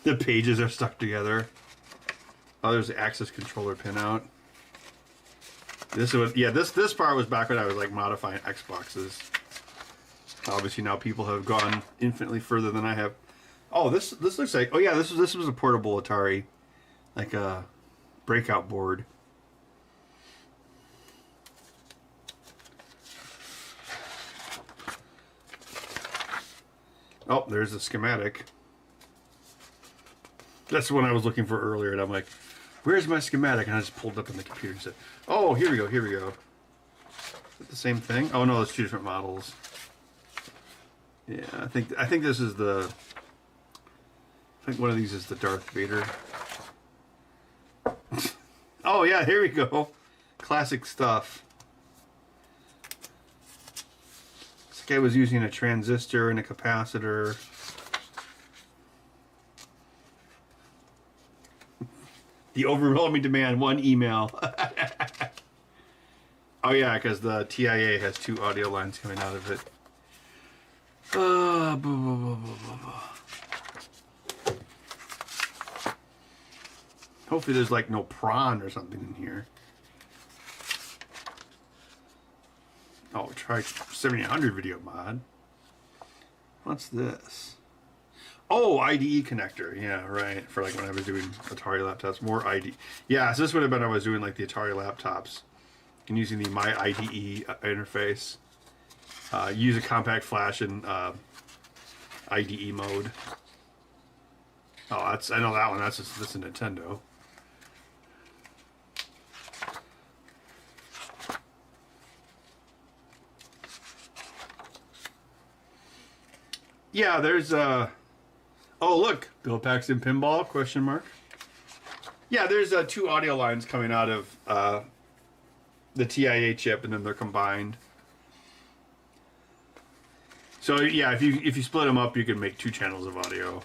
The pages are stuck together. Oh, there's the access controller pinout. This part was back when I was like modifying Xboxes. Obviously now people have gone infinitely further than I have. Oh, this looks like, oh yeah, this was a portable Atari, like a breakout board. Oh, there's the schematic. That's the one I was looking for earlier, and I'm like, where's my schematic? And I just pulled it up on the computer and said, oh, here we go, here we go. it the same thing? Oh no, there's two different models. Yeah, I think this is the. I think one of these is the Darth Vader. Oh yeah, here we go. Classic stuff. This guy was using a transistor and a capacitor. The overwhelming demand, one email. Oh yeah, because the TIA has two audio lines coming out of it. Blah, blah, blah, blah, blah. Hopefully there's like no prawn or something in here. Oh, try 7800 video mod. What's this? Oh, IDE connector. Yeah, right. For like when I was doing Atari laptops. More IDE. Yeah, so this would have been when I was doing like the Atari laptops. And using the My IDE interface. Use a compact flash in IDE mode. Oh, I know that one. That's a Nintendo. Yeah, there's oh look, Bill Paxton Pinball, question mark. Yeah, there's two audio lines coming out of the TIA chip, and then they're combined. So yeah, if you split them up, you can make two channels of audio.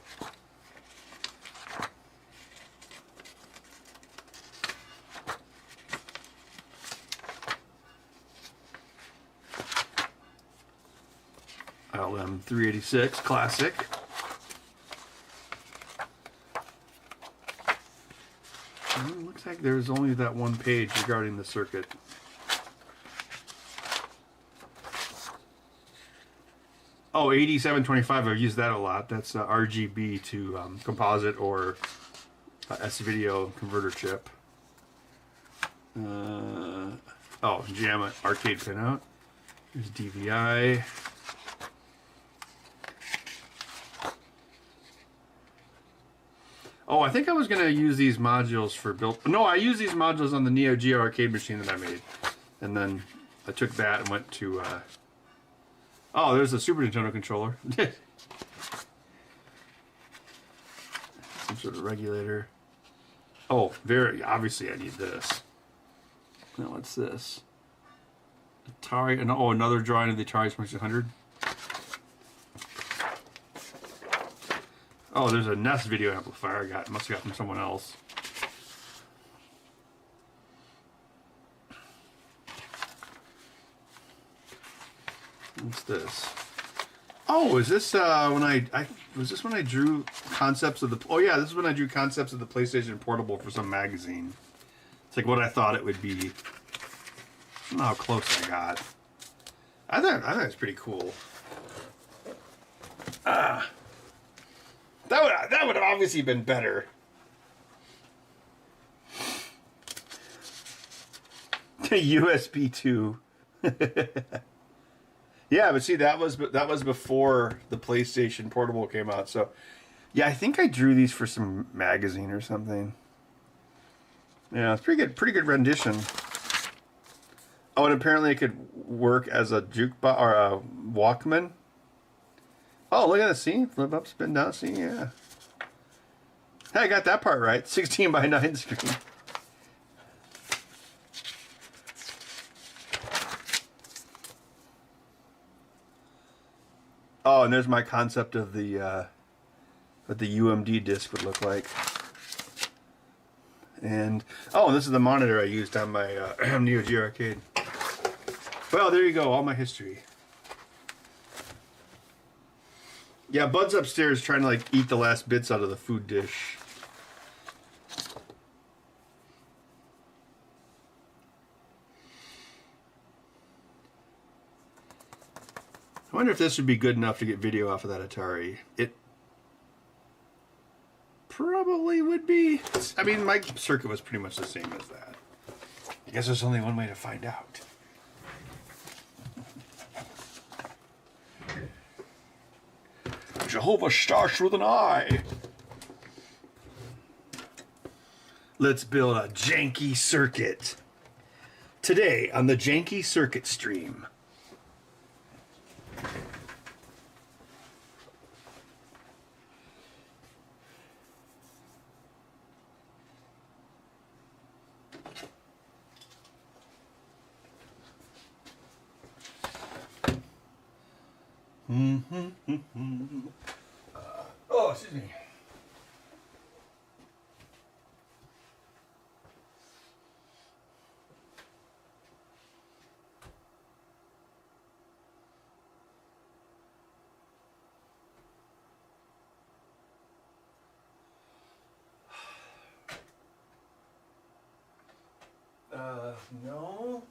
LM 386 classic. Looks like there's only that one page regarding the circuit. Oh, 8725, I've used that a lot. That's RGB to composite or S-video converter chip. Oh, JAMA arcade pinout. There's DVI. Oh, I think I was going to use these modules for build. No, I used these modules on the Neo Geo arcade machine that I made. And then I took that and went to... Oh, there's a Super Nintendo controller. Some sort of regulator. Oh, very obviously I need this. Now what's this? Atari, and oh, another drawing of the Atari 2600. Oh, there's a NES video amplifier I got. Must have got from someone else. What's this? Oh, is this when was this when I drew concepts of the? Oh yeah, this is when I drew concepts of the PlayStation Portable for some magazine. It's like what I thought it would be. I don't know how close I got. I thought it's pretty cool. That would have obviously been better. USB 2. Yeah, but see, that was before the PlayStation Portable came out. So, yeah, I think I drew these for some magazine or something. Yeah, it's pretty good rendition. Oh, and apparently it could work as a jukebox or a Walkman. Oh, look at that! See, flip up, spin down. See, yeah. Hey, I got that part right. 16:9 screen. Oh, and there's my concept of the what the UMD disc would look like. And oh, and this is the monitor I used on my Neo Geo arcade. Well, there you go, all my history. Yeah, Bud's upstairs trying to like eat the last bits out of the food dish. I wonder if this would be good enough to get video off of that Atari. It probably would be. I mean, my circuit was pretty much the same as that. I guess there's only one way to find out. Jehovah starts with an I. Let's build a janky circuit. Today on the Janky Circuit Stream. Oh, excuse me. No.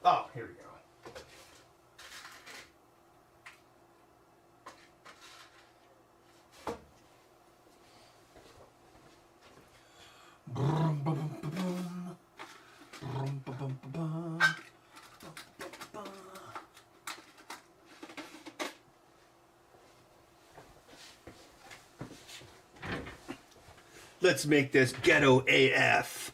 Oh, here we go. Let's make this ghetto AF.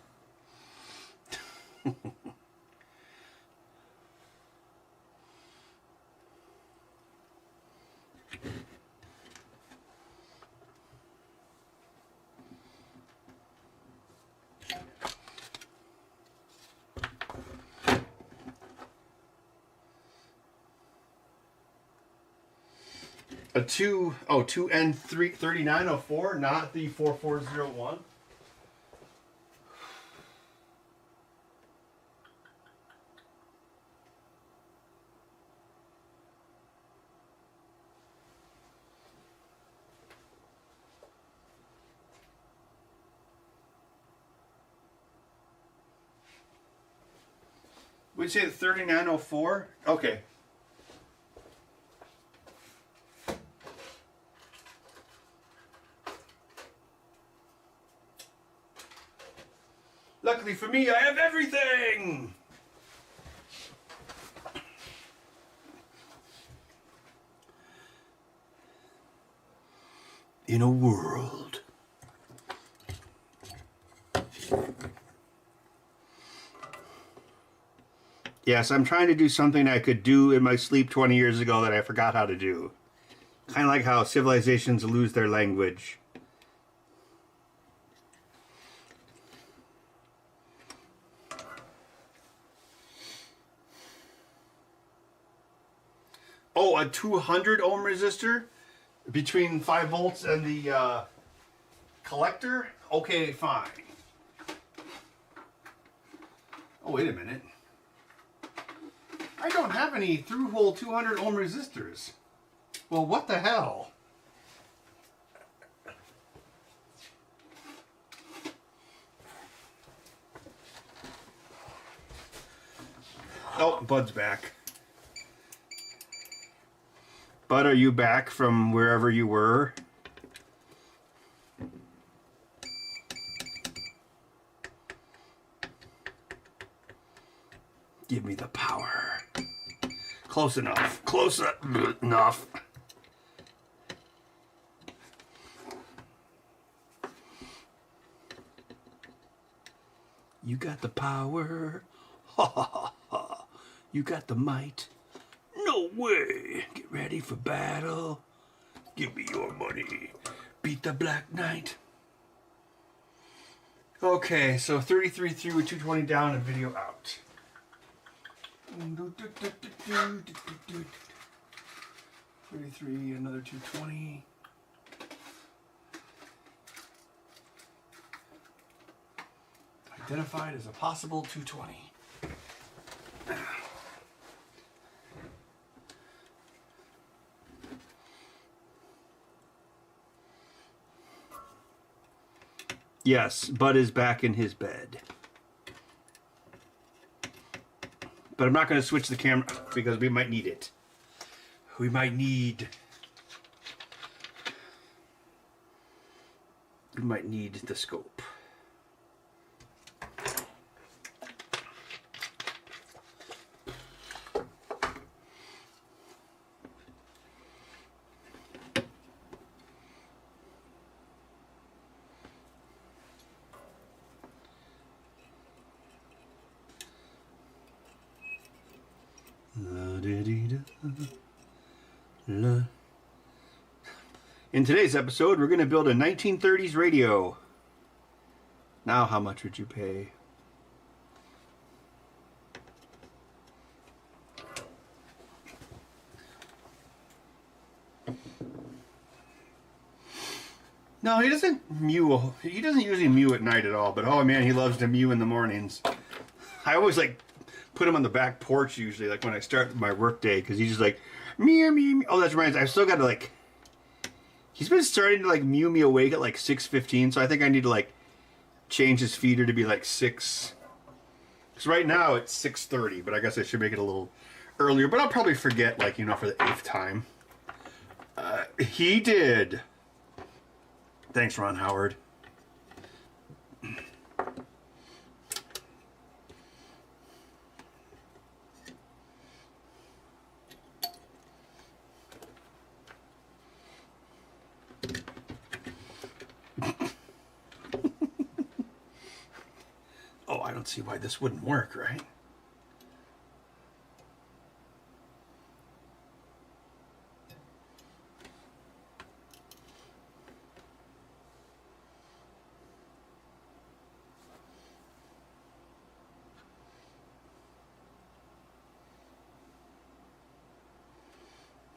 A 2N3904, not the 4401. Would you say the 3904? Okay. Luckily for me, I have everything! In a world. Yes, I'm trying to do something I could do in my sleep 20 years ago that I forgot how to do. Kind of like how civilizations lose their language. Oh, a 200 ohm resistor between 5 volts and the collector? Okay, fine. Oh, wait a minute. I don't have any through-hole 200 ohm resistors. Well, what the hell? Oh, Bud's back. Bud, are you back from wherever you were? Give me the power. Close enough. Close enough. You got the power. Ha ha ha ha. You got the might. No way. Get ready for battle. Give me your money. Beat the Black Knight. Okay, so 33 through with 220 down and video out. 33, another 220. Identified as a possible 220. Yes, Bud is back in his bed. But I'm not going to switch the camera because we might need it. We might need the scope. In today's episode, we're going to build a 1930s radio. Now, how much would you pay? No, he doesn't mew. He doesn't usually mew at night at all. But oh man, he loves to mew in the mornings. I always like put him on the back porch usually, like when I start my work day, because he's just like mew mew mew. Oh, that's right. I've still got to like. He's been starting to like mew me awake at like 6:15, so I think I need to like change his feeder to be like 6. Because right now it's 6:30, but I guess I should make it a little earlier. But I'll probably forget, like, you know, for the 8th time. He did. Thanks, Ron Howard. Oh, I don't see why this wouldn't work, right?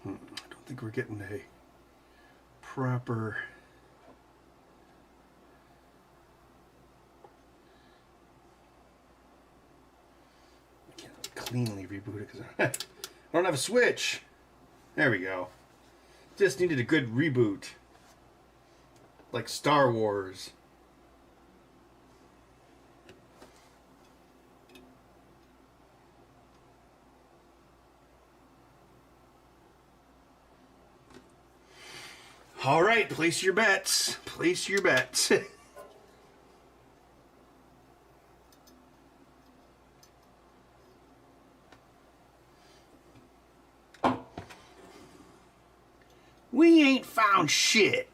I don't think we're getting a proper... I can't cleanly reboot it because I don't have a switch. There we go. Just needed a good reboot. Like Star Wars. All right, place your bets. Place your bets. We ain't found shit.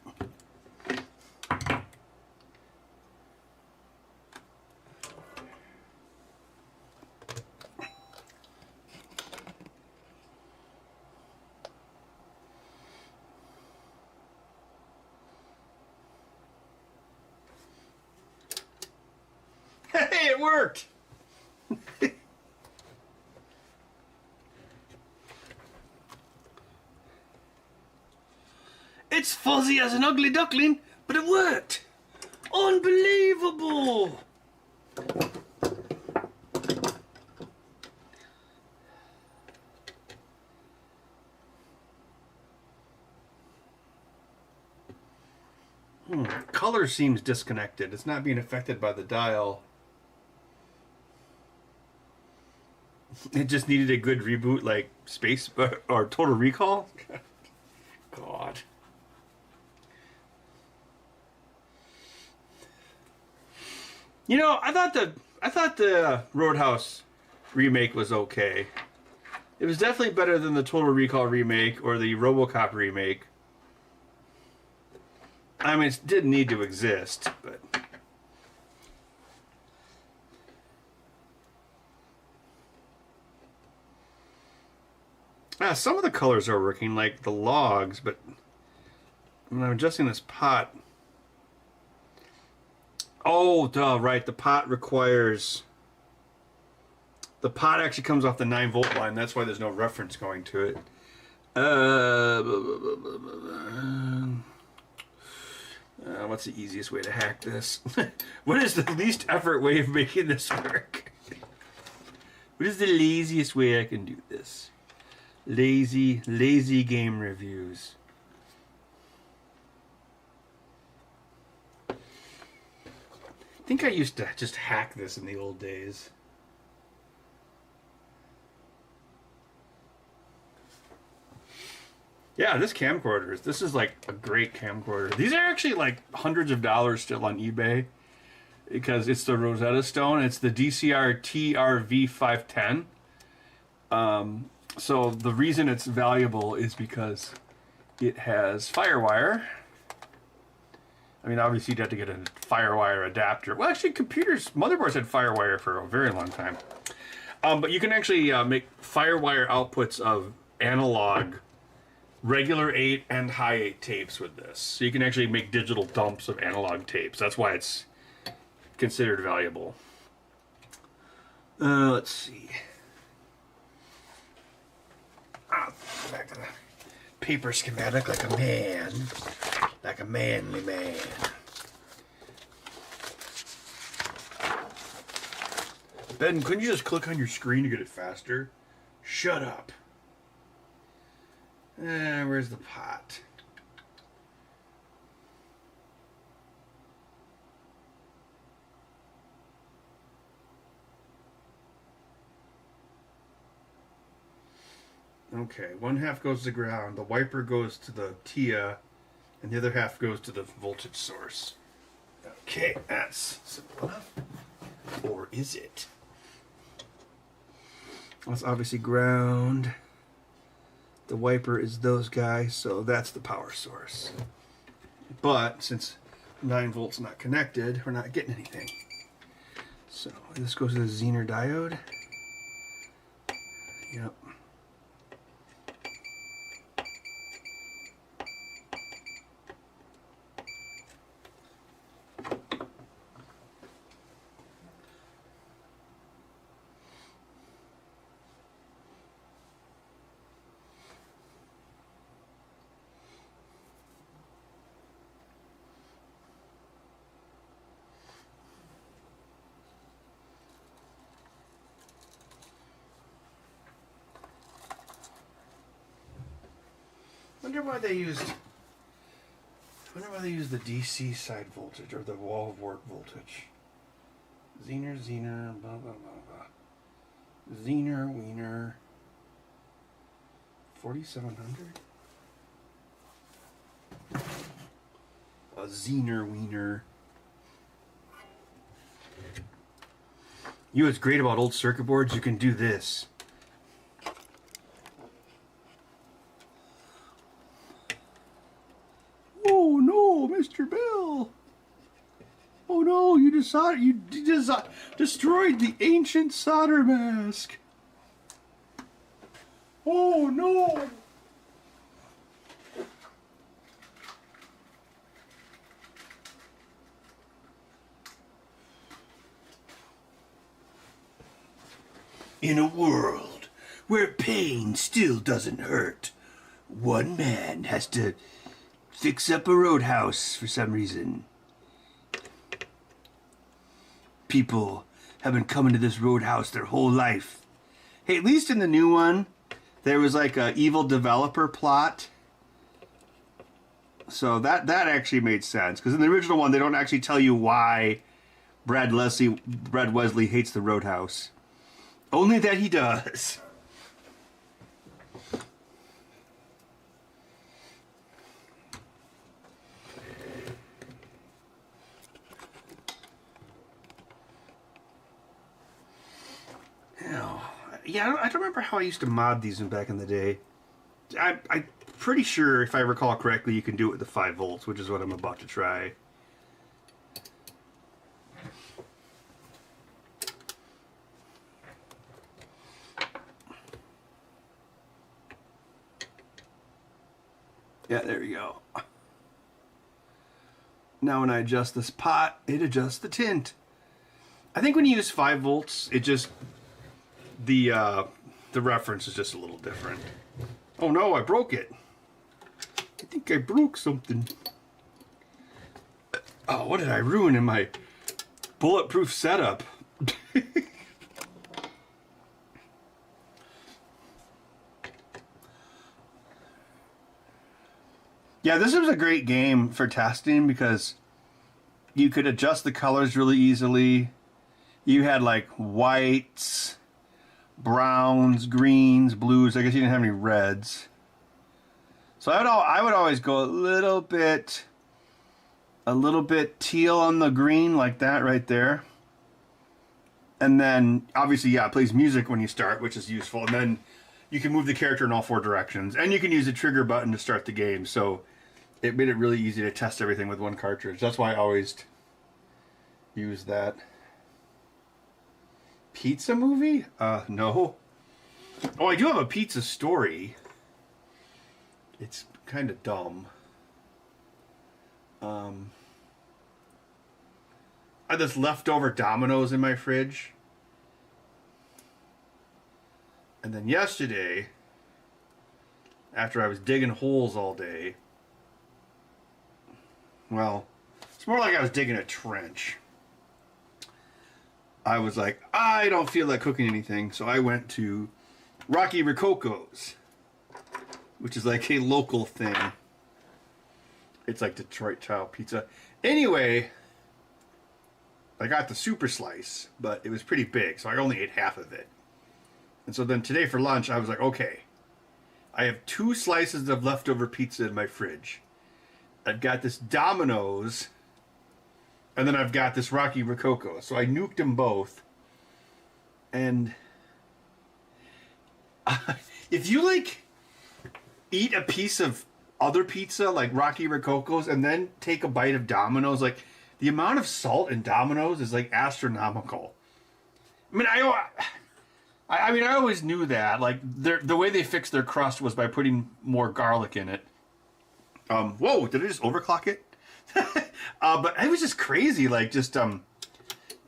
Hey, it worked! It's fuzzy as an ugly duckling, but it worked! Unbelievable! Color seems disconnected. It's not being affected by the dial. It just needed a good reboot, like Space or Total Recall. God. You know, I thought the Roadhouse remake was okay. It was definitely better than the Total Recall remake or the RoboCop remake. I mean, it didn't need to exist, but. Some of the colors are working, like the logs, but when I'm adjusting this pot... Oh, duh, right, the pot requires... The pot actually comes off the 9-volt line, that's why there's no reference going to it. What's the easiest way to hack this? What is the least effort way of making this work? What is the laziest way I can do this? Lazy game reviews. I think I used to just hack this in the old days. Yeah, this is like a great camcorder. These are actually like hundreds of dollars still on eBay because it's the Rosetta Stone. It's the DCR TRV510. So the reason it's valuable is because it has FireWire. I mean, obviously you'd have to get a FireWire adapter. Well, actually, motherboards had FireWire for a very long time. But you can actually make firewire outputs of analog, regular 8 and high 8 tapes with this. So you can actually make digital dumps of analog tapes. That's why it's considered valuable. Let's see. Back to the paper schematic like a man. Like a manly man. Ben, couldn't you just click on your screen to get it faster? Shut up. Where's the pot? Okay, one half goes to the ground, the wiper goes to the TIA, and the other half goes to the voltage source. Okay, that's simple enough. Or is it? That's obviously ground. The wiper is those guys, so that's the power source. But since 9 volts not connected, we're not getting anything. So this goes to the Zener diode. Yep. Wonder why they used the DC side voltage or the wall of work voltage. Zener, blah blah blah blah. Zener, Wiener. 4700. A Zener, Wiener. You know what's great about old circuit boards? You can do this. Oh no, Mr. Bill! Oh no, you destroyed the ancient solder mask. Oh no! In a world where pain still doesn't hurt, one man has to fix up a roadhouse for some reason. People have been coming to this roadhouse their whole life. Hey, at least in the new one, there was like a evil developer plot. So that actually made sense. Because in the original one, they don't actually tell you why Brad Wesley hates the roadhouse. Only that he does. Yeah, I don't remember how I used to mod these back in the day. I'm pretty sure, if I recall correctly, you can do it with the 5 volts, which is what I'm about to try. Yeah, there we go. Now when I adjust this pot, it adjusts the tint. I think when you use 5 volts, it just... The reference is just a little different. Oh no, I broke it. I think I broke something. Oh, what did I ruin in my bulletproof setup? Yeah, this was a great game for testing because you could adjust the colors really easily. You had like whites, browns, greens, blues. I guess you didn't have any reds. So I would always go a little bit teal on the green, like that right there. And then obviously, yeah, it plays music when you start, which is useful. And then you can move the character in all 4 directions, and you can use the trigger button to start the game. So it made it really easy to test everything with one cartridge. That's why I always use that. Pizza movie? No. Oh, I do have a pizza story. It's kind of dumb. I had this leftover Domino's in my fridge. And then yesterday, after I was digging holes all day, well, it's more like I was digging a trench. I was like, I don't feel like cooking anything, so I went to Rocky Rococo's, which is like a local thing. It's like Detroit style pizza. Anyway, I got the super slice, but it was pretty big, so I only ate half of it. And so then today for lunch, I was like, okay, I have 2 slices of leftover pizza in my fridge. I've got this Domino's, and then I've got this Rocky Rococo. So I nuked them both. And if you like eat a piece of other pizza like Rocky Rococo's and then take a bite of Domino's, like the amount of salt in Domino's is like astronomical. I mean, I always knew that. Like the way they fixed their crust was by putting more garlic in it. Whoa! Did I just overclock it? But it was just crazy. Like just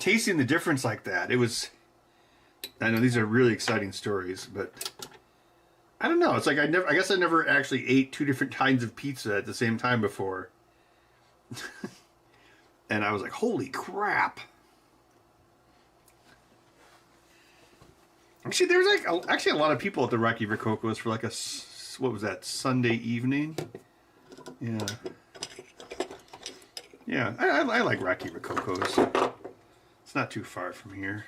tasting the difference like that. It was. I know these are really exciting stories, but I don't know. It's like I guess I never actually ate 2 different kinds of pizza at the same time before. And I was like, holy crap. Actually, there's like a lot of people at the Rocky Rococo's for like what was that, Sunday evening? Yeah. Yeah, I like Rocky Rococo's. It's not too far from here.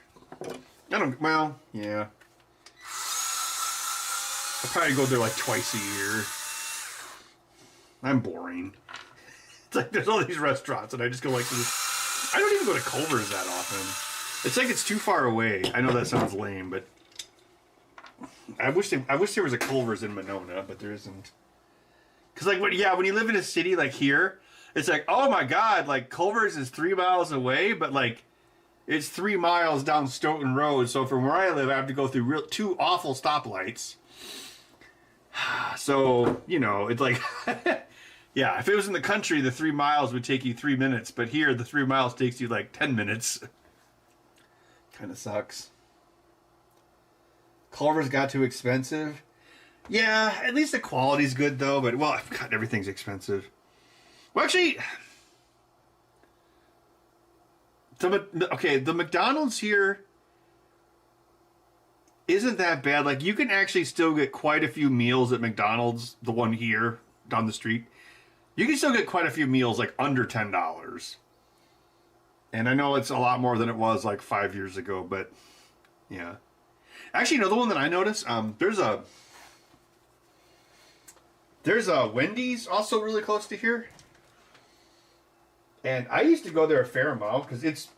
Well, yeah. I probably go there like twice a year. I'm boring. It's like there's all these restaurants and I just go like this. I don't even go to Culver's that often. It's like it's too far away. I know that sounds lame, but I wish there was a Culver's in Monona, but there isn't. Cause like when you live in a city like here, it's like, oh my god, like Culver's is 3 miles away, but like it's 3 miles down Stoughton Road. So from where I live, I have to go through 2 awful stoplights. So it's like, yeah, if it was in the country, the 3 miles would take you 3 minutes, but here the 3 miles takes you like 10 minutes. Kind of sucks. Culver's got too expensive. Yeah, at least the quality's good though, but well, God, everything's expensive. Well, actually, the McDonald's here isn't that bad. Like, you can actually still get quite a few meals at McDonald's, the one here down the street. You can still get quite a few meals like under $10. And I know it's a lot more than it was like 5 years ago, but yeah. Actually, the one that I noticed, there's a Wendy's also really close to here. And I used to go there a fair amount because it's,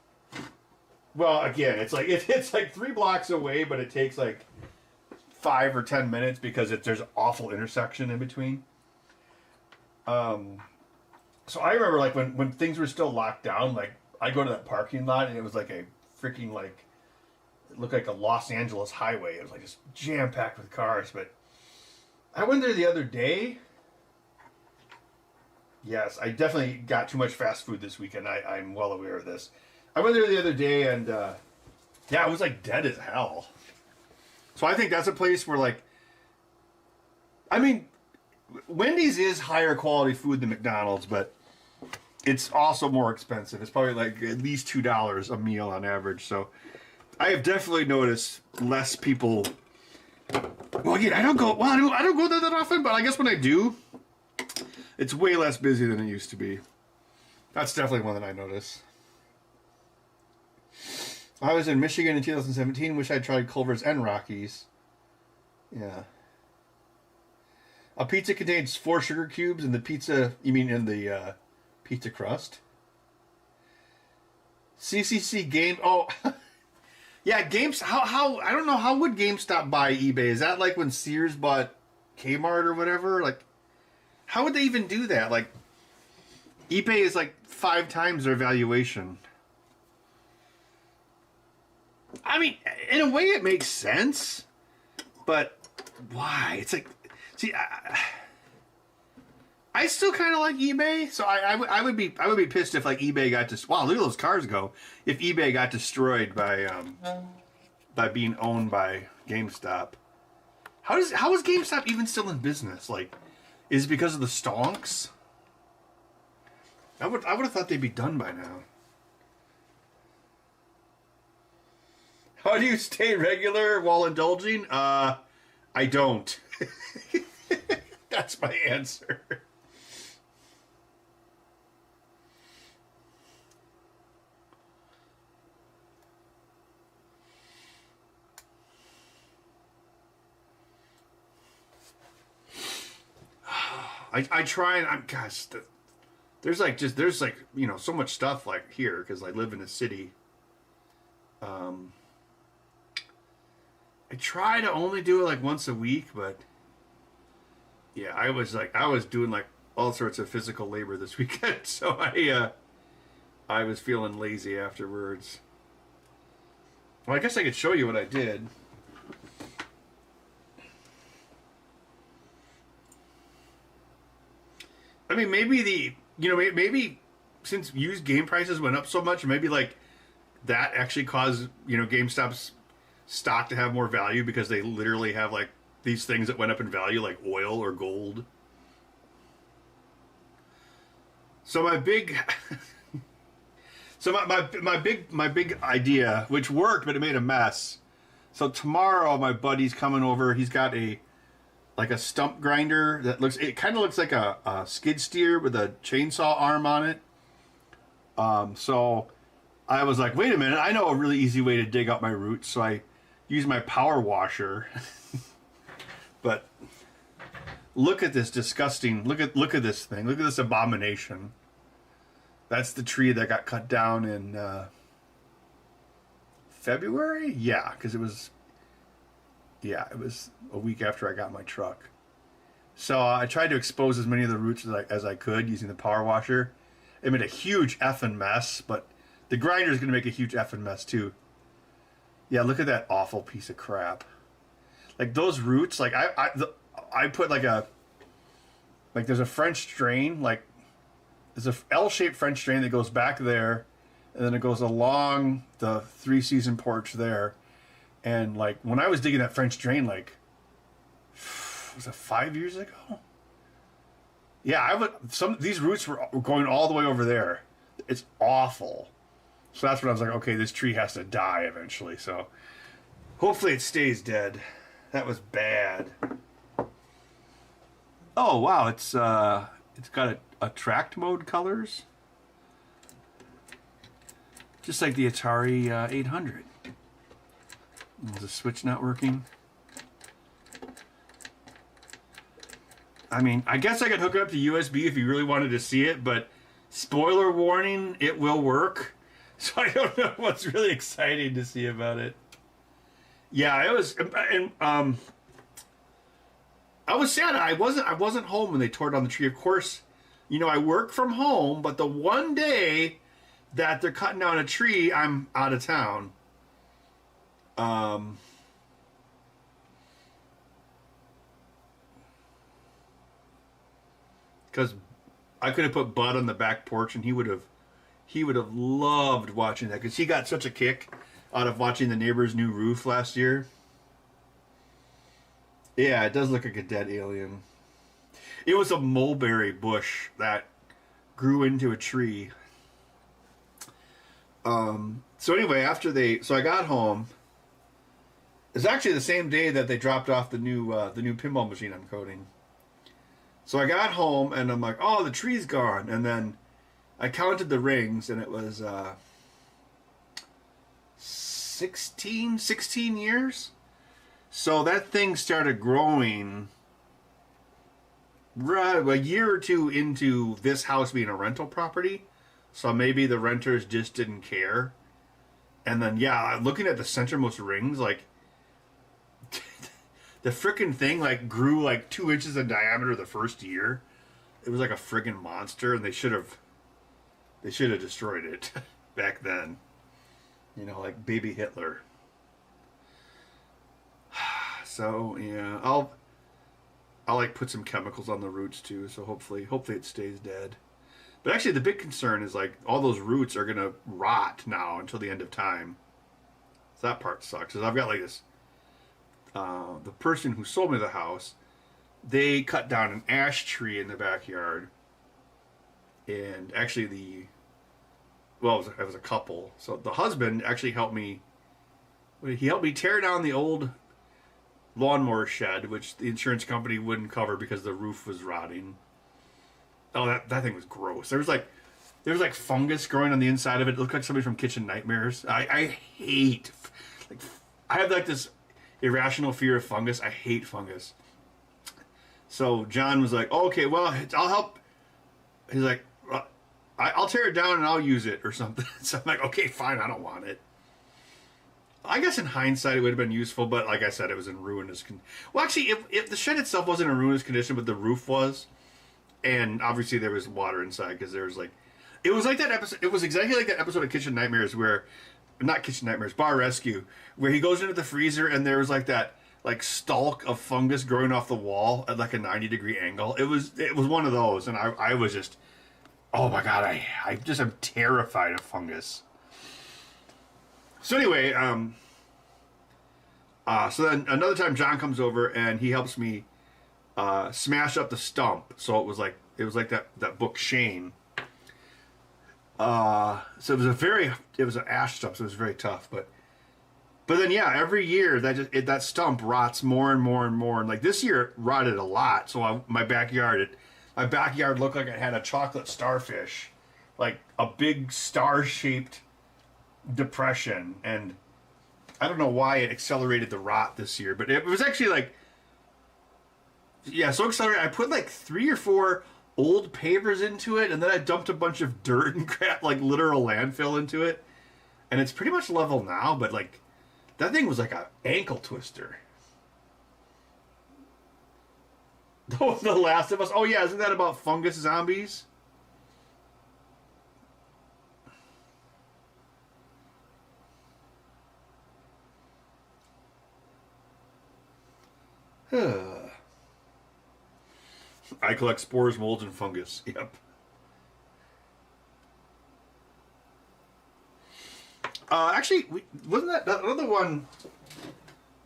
well, again, it's like 3 blocks away, but it takes like 5 or 10 minutes because there's an awful intersection in between. So I remember like when things were still locked down, like I go to that parking lot and it was like a freaking like, it looked like a Los Angeles highway. It was like just jam packed with cars. But I went there the other day. Yes, I definitely got too much fast food this weekend. I'm well aware of this. I went there the other day and, yeah, it was like dead as hell. So I think that's a place where like, I mean, Wendy's is higher quality food than McDonald's, but it's also more expensive. It's probably like at least $2 a meal on average. So I have definitely noticed less people. Well, again, I don't go there that often, but I guess when I do, it's way less busy than it used to be. That's definitely one that I notice. I was in Michigan in 2017. Wish I'd tried Culver's and Rockies. Yeah. A pizza contains 4 sugar cubes in the pizza. You mean in the pizza crust? CCC Game. Oh, yeah. Games. How? I don't know. How would GameStop buy eBay? Is that like when Sears bought Kmart or whatever? Like, how would they even do that? Like, eBay is like 5 times their valuation. I mean, in a way it makes sense, but why? It's like, see, I still kind of like eBay, so I would be pissed if like eBay got wow, look at those cars go. If eBay got destroyed by being owned by GameStop. How is GameStop even still in business? Like, is it because of the stonks? I would have thought they'd be done by now. How do you stay regular while indulging? I don't. That's my answer. I try and gosh, there's like you know so much stuff like here because I live in a city. I try to only do it like once a week, but yeah, I was doing like all sorts of physical labor this weekend, so I was feeling lazy afterwards. Well, I guess I could show you what I did. I mean, maybe maybe since used game prices went up so much, maybe like that actually caused GameStop's stock to have more value because they literally have like these things that went up in value, like oil or gold. So my big, my big idea, which worked, but it made a mess. So tomorrow, my buddy's coming over. He's got a stump grinder that kind of looks like a skid steer with a chainsaw arm on it. So I was like, wait a minute, I know a really easy way to dig out my roots. So I use my power washer. But look at this disgusting, look at this thing. Look at this abomination. That's the tree that got cut down in February? Yeah, because it was a week after I got my truck. So I tried to expose as many of the roots as I could using the power washer. It made a huge effing mess, but the grinder is going to make a huge effing mess too. Yeah, look at that awful piece of crap. Like those roots, like I put there's a French drain, like there's a L-shaped French drain that goes back there, and then it goes along the 3-season porch there. And like when I was digging that French drain, like was it 5 years ago? Yeah, these roots were going all the way over there. It's awful. So that's when I was like, okay, this tree has to die eventually. So hopefully it stays dead. That was bad. Oh wow, it's got a tracked mode colors, just like the Atari 800. Is the switch not working? I mean, I guess I could hook it up to USB if you really wanted to see it, but spoiler warning, it will work. So I don't know what's really exciting to see about it. Yeah, I was sad. I wasn't home when they tore down the tree. Of course, I work from home, but the one day that they're cutting down a tree, I'm out of town. Because I could have put Bud on the back porch, and he would have loved watching that, because he got such a kick out of watching the neighbor's new roof last year. Yeah, it does look like a dead alien. It was a mulberry bush that grew into a tree. So anyway, so I got home. It's actually the same day that they dropped off the new pinball machine I'm coding. So I got home and I'm like, oh, the tree's gone. And then I counted the rings, and it was 16 years. So that thing started growing right a year or two into this house being a rental property. So maybe the renters just didn't care. And then, yeah, looking at the centermost rings, like, the frickin' thing, like, grew, like, 2 inches in diameter the first year. It was like a friggin' monster, and they should have destroyed it back then. Like baby Hitler. So yeah, I'll like put some chemicals on the roots too. So hopefully it stays dead. But actually, the big concern is like all those roots are gonna rot now until the end of time. So that part sucks. Cause I've got like this. The person who sold me the house, they cut down an ash tree in the backyard, and actually it was a couple. So the husband actually helped me. He helped me tear down the old lawnmower shed, which the insurance company wouldn't cover because the roof was rotting. Oh, that thing was gross. There was like fungus growing on the inside of it. It looked like somebody from Kitchen Nightmares. I hate, like, I have like this irrational fear of fungus. I hate fungus. So John was like, oh, okay, well, I'll help. He's like, I'll tear it down and I'll use it or something. So I'm like, okay, fine, I don't want it. I guess in hindsight it would have been useful, but like I said, it was in ruinous condition. Well, actually, if the shed itself wasn't in ruinous condition, but the roof was, and obviously there was water inside because there was like, it was like that episode. It was exactly like that episode of Kitchen Nightmares where, not Kitchen Nightmares, Bar Rescue, where he goes into the freezer and there was like that like stalk of fungus growing off the wall at like a 90-degree angle. It was one of those, and I was just, oh my god, I just am terrified of fungus. So anyway, so then another time John comes over and he helps me smash up the stump. So it was like that book Shane. So it was an ash stump, so it was very tough. But then yeah, every year that stump rots more and more and more. And like this year it rotted a lot. So my backyard looked like it had a chocolate starfish, like a big star-shaped depression, and I don't know why it accelerated the rot this year, but it was actually like, yeah, so accelerated. I put like 3 or 4 old pavers into it, and then I dumped a bunch of dirt and crap, like literal landfill into it, and it's pretty much level now, but like that thing was like an ankle twister. The Last of Us. Oh yeah, isn't that about fungus zombies? I collect spores, molds, and fungus. Yep. Actually, wasn't that other one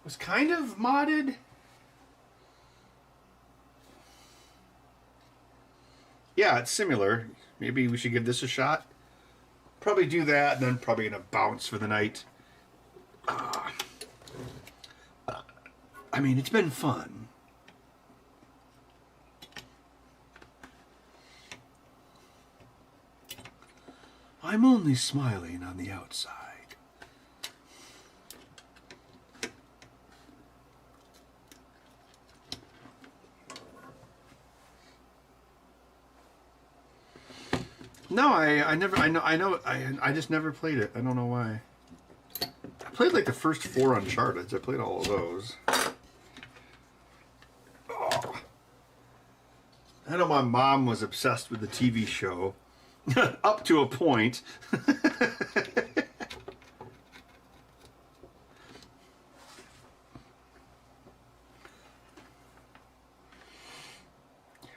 was kind of modded? Yeah, it's similar. Maybe we should give this a shot. Probably do that, and then probably gonna bounce for the night. I mean, it's been fun. I'm only smiling on the outside. No, I just never played it. I don't know why. I played like the first 4 Uncharted. I played all of those. Oh. I know my mom was obsessed with the TV show. Up to a point.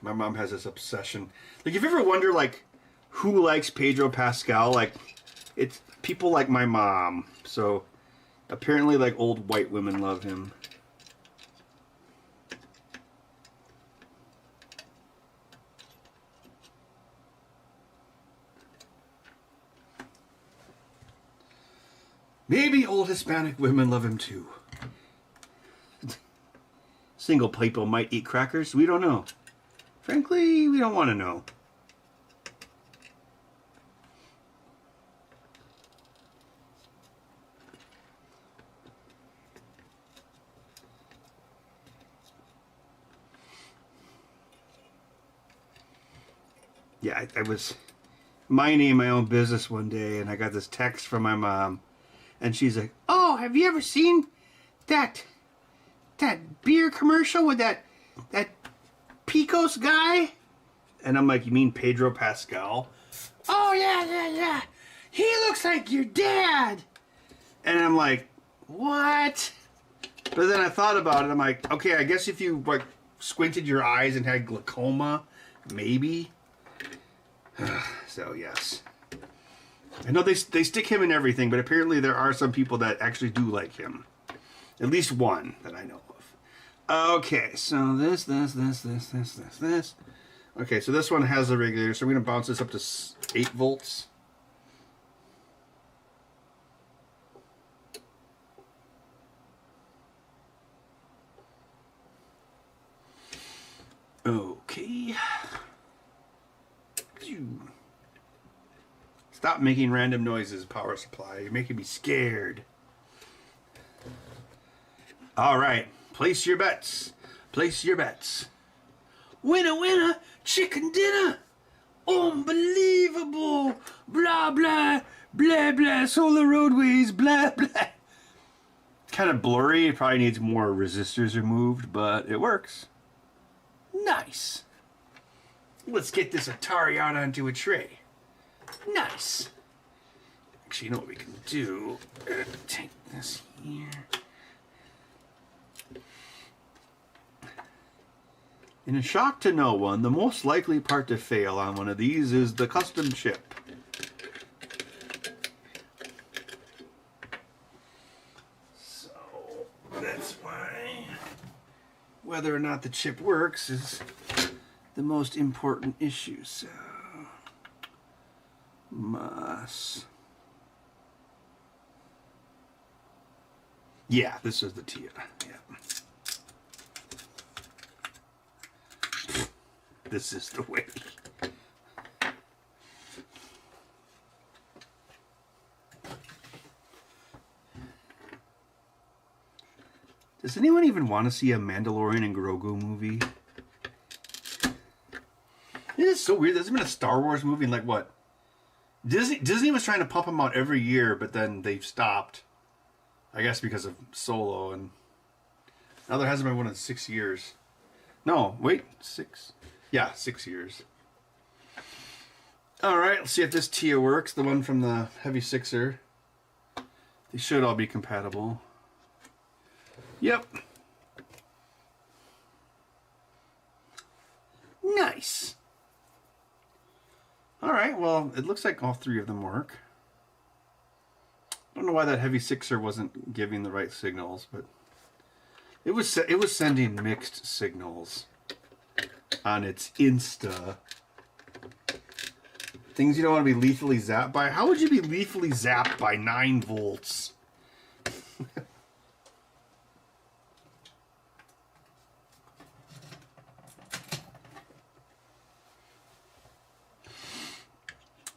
My mom has this obsession. Like, if you ever wonder, like, who likes Pedro Pascal? Like, it's people like my mom. So, apparently, like, old white women love him. Maybe old Hispanic women love him too. Single people might eat crackers. We don't know. Frankly, we don't want to know. Yeah, I was minding my own business one day, and I got this text from my mom. And she's like, "Oh, have you ever seen that beer commercial with that Picos guy?" And I'm like, "You mean Pedro Pascal?" "Oh yeah. He looks like your dad." And I'm like, "What?" But then I thought about it. I'm like, okay, I guess if you like squinted your eyes and had glaucoma, maybe. So yes, I know they stick him in everything, but apparently there are some people that actually do like him. At least one that I know of. Okay, so this. Okay, so this one has a regulator, so we're gonna bounce this up to 8 volts. Okay. Stop making random noises, power supply. You're making me scared. All right. Place your bets. Place your bets. Winner, winner, chicken dinner. Unbelievable. Blah, blah, blah, blah. Solar roadways, blah, blah. Kind of blurry. It probably needs more resistors removed, but it works. Nice. Let's get this Atari out onto a tray. Nice. Actually, you know what we can do? Take this here. In a shock to no one, the most likely part to fail on one of these is the custom chip. So, that's why whether or not the chip works is the most important issue. So, yeah, this is the TIA. Yeah. This is the way. Does anyone even want to see a Mandalorian and Grogu movie? It is so weird. There's been a Star Wars movie in like what? Disney was trying to pump them out every year, but then they've stopped. I guess because of Solo, and now there hasn't been one in 6 years. No, wait, 6? Yeah, 6 years. All right, let's see if this TIA works. The one from the Heavy Sixer. They should all be compatible. Yep. Nice. All right, well, it looks like all 3 of them work. I don't know why that Heavy Sixer wasn't giving the right signals, but it was sending mixed signals on its Insta. Things you don't want to be lethally zapped by. How would you be lethally zapped by 9 volts?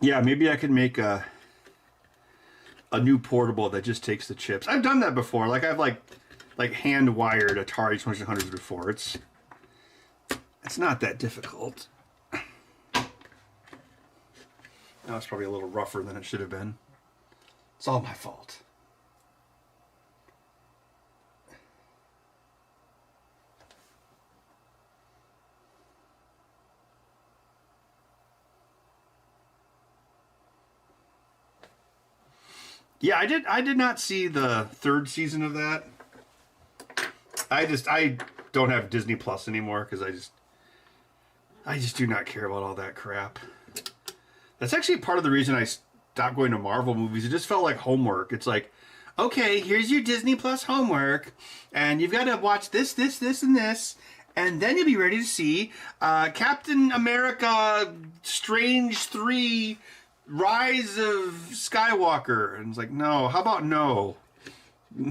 Yeah, maybe I could make a new portable that just takes the chips. I've done that before. Like I've like hand wired Atari 2600s before. It's not that difficult. Now it's probably a little rougher than it should have been. It's all my fault. Yeah, I did not see the 3rd season of that. I don't have Disney Plus anymore because I just do not care about all that crap. That's actually part of the reason I stopped going to Marvel movies. It just felt like homework. It's like, okay, here's your Disney Plus homework, and you've got to watch this, this, this, and this, and then you'll be ready to see Captain America Strange 3 Rise of Skywalker. And it's like, no, how about no?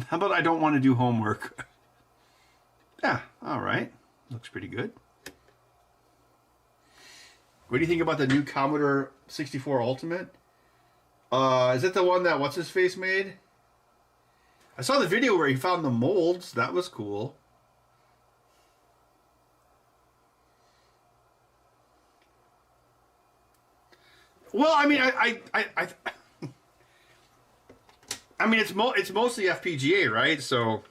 How about I don't want to do homework? Yeah, all right. Looks pretty good. What do you think about the new Commodore 64 Ultimate? Is it the one that What's-His-Face made? I saw the video where he found the molds. That was cool. Well, I mean, I mean, it's mostly FPGA, right? So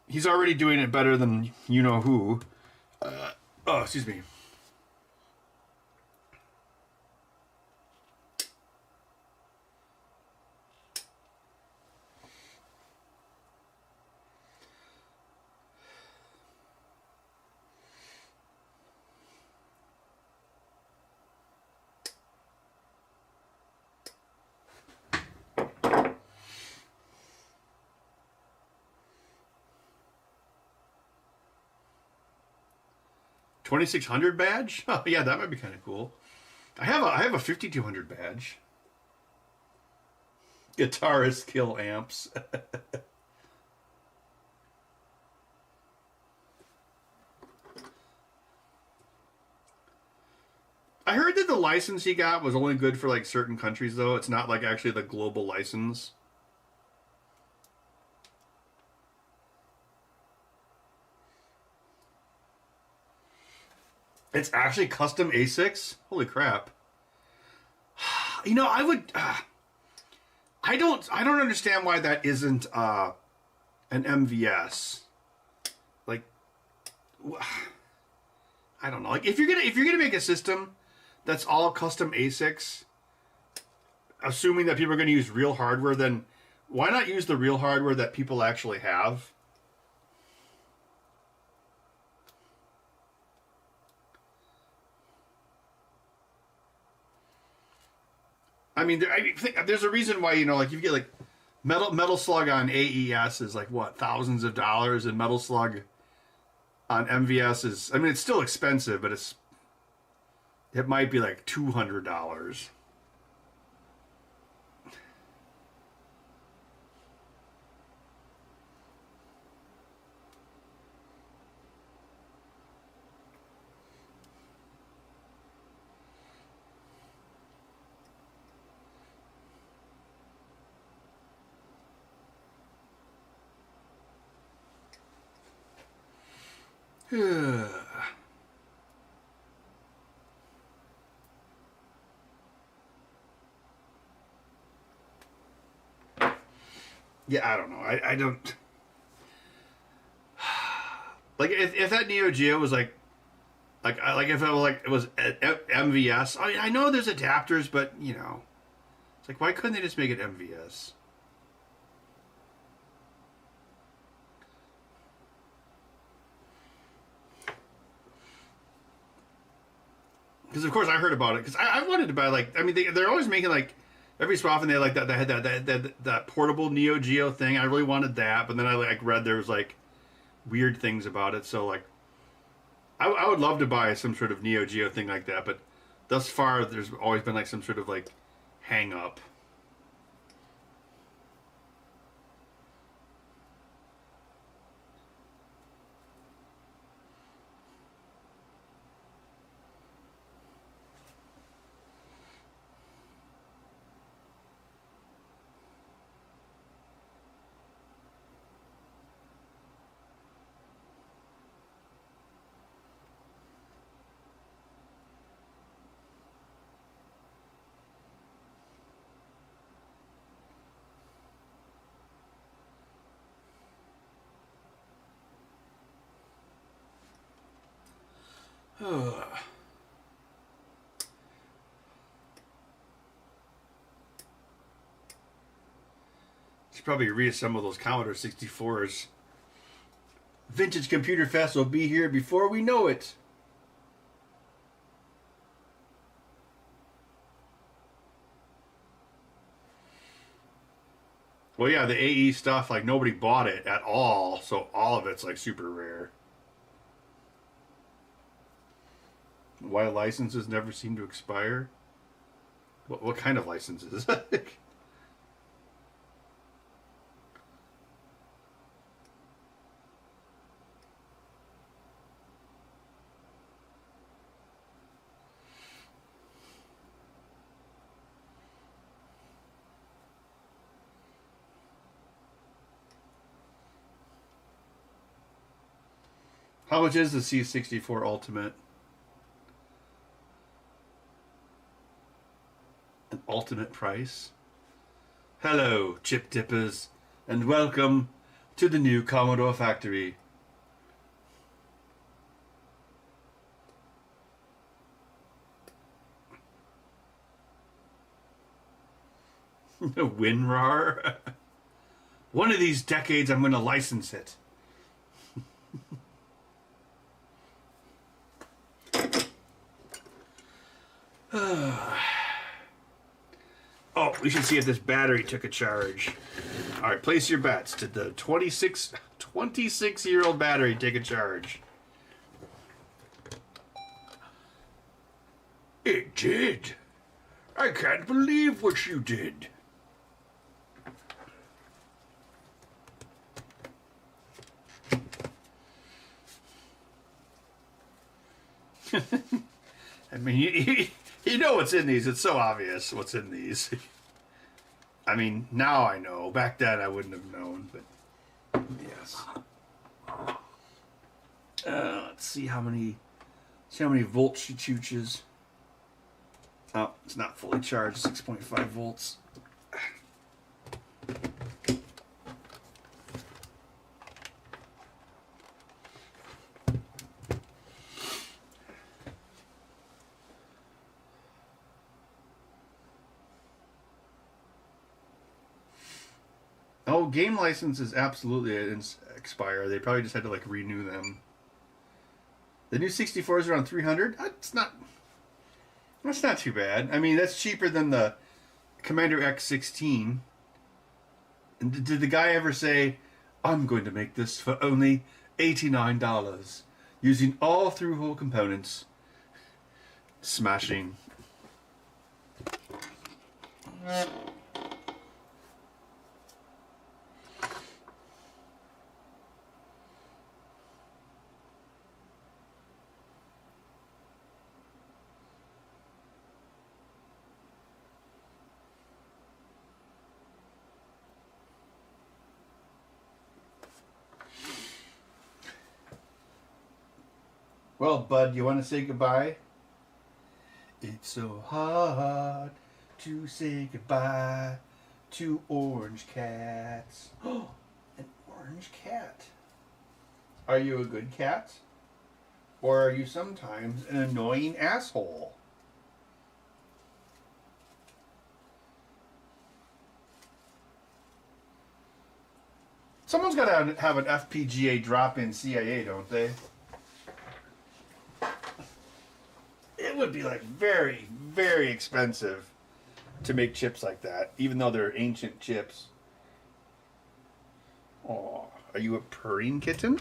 he's already doing it better than you know who. Oh, excuse me. 2600 badge? Oh, yeah, that might be kind of cool. I have a 5200 badge. Guitarist kill amps. I heard that the license he got was only good for like certain countries, though. It's not like actually the global license. It's actually custom ASICs? Holy crap. You know, I would... I don't understand why that isn't an MVS. Like, I don't know. Like, if you're gonna make a system that's all custom ASICs, assuming that people are gonna use real hardware, then why not use the real hardware that people actually have? I mean, I think there's a reason why, you know, like you get like Metal Slug on AES is like what, thousands of dollars, and Metal Slug on MVS is, I mean, it's still expensive, but it might be like $200. Yeah, I don't know. I don't like if that Neo Geo was like if it was MVS. I know there's adapters, but you know, it's like, why couldn't they just make it MVS? Because of course I heard about it. Because I wanted to buy, like, I mean, they're always making like every so often they like that, they had that portable Neo Geo thing. I really wanted that, but then I like read there was like weird things about it. So like I would love to buy some sort of Neo Geo thing like that, but thus far there's always been like some sort of like hang up. Should probably reassemble those Commodore 64s. Vintage Computer Fest will be here before we know it. Well, yeah, the AE stuff, like, nobody bought it at all, so all of it's like super rare. Why licenses never seem to expire? What kind of licenses? How much is the C64 Ultimate? An ultimate price? Hello, chip dippers, and welcome to the new Commodore factory. WinRAR? One of these decades I'm going to license it. Oh, we should see if this battery took a charge. All right, place your bets. Did the 26-year-old battery take a charge? It did. I can't believe what you did. I mean, you know what's in these. It's so obvious what's in these. I mean, now I know. Back then I wouldn't have known, but yes. Let's see how many volts she chooses. Oh, it's not fully charged. 6.5 volts. Oh, game licenses absolutely didn't expire. They probably just had to like renew them. The new 64 is around 300. That's not too bad. I mean, that's cheaper than the Commander X16. And did the guy ever say, "I'm going to make this for only $89 using all through-hole components"? Smashing. Well, Bud, you want to say goodbye? It's so hard to say goodbye to orange cats. Oh, an orange cat. Are you a good cat? Or are you sometimes an annoying asshole? Someone's got to have an FPGA drop-in CIA, don't they? It would be like very, very expensive to make chips like that, even though they're ancient chips. Oh, are you a purring kitten?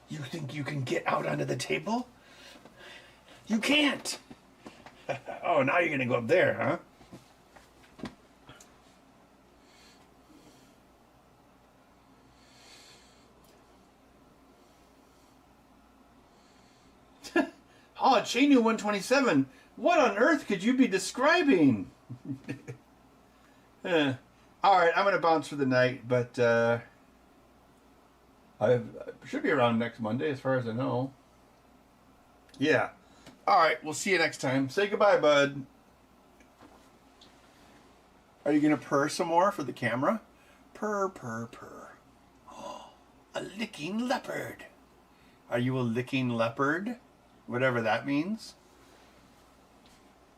You think you can get out onto the table? You can't. Oh, now you're going to go up there, huh? Oh, Chenu 127. What on earth could you be describing? All right, I'm going to bounce for the night, but I should be around next Monday, as far as I know. Yeah. All right, we'll see you next time. Say goodbye, Bud. Are you going to purr some more for the camera? Purr, purr, purr. Oh, a licking leopard. Are you a licking leopard? Whatever that means.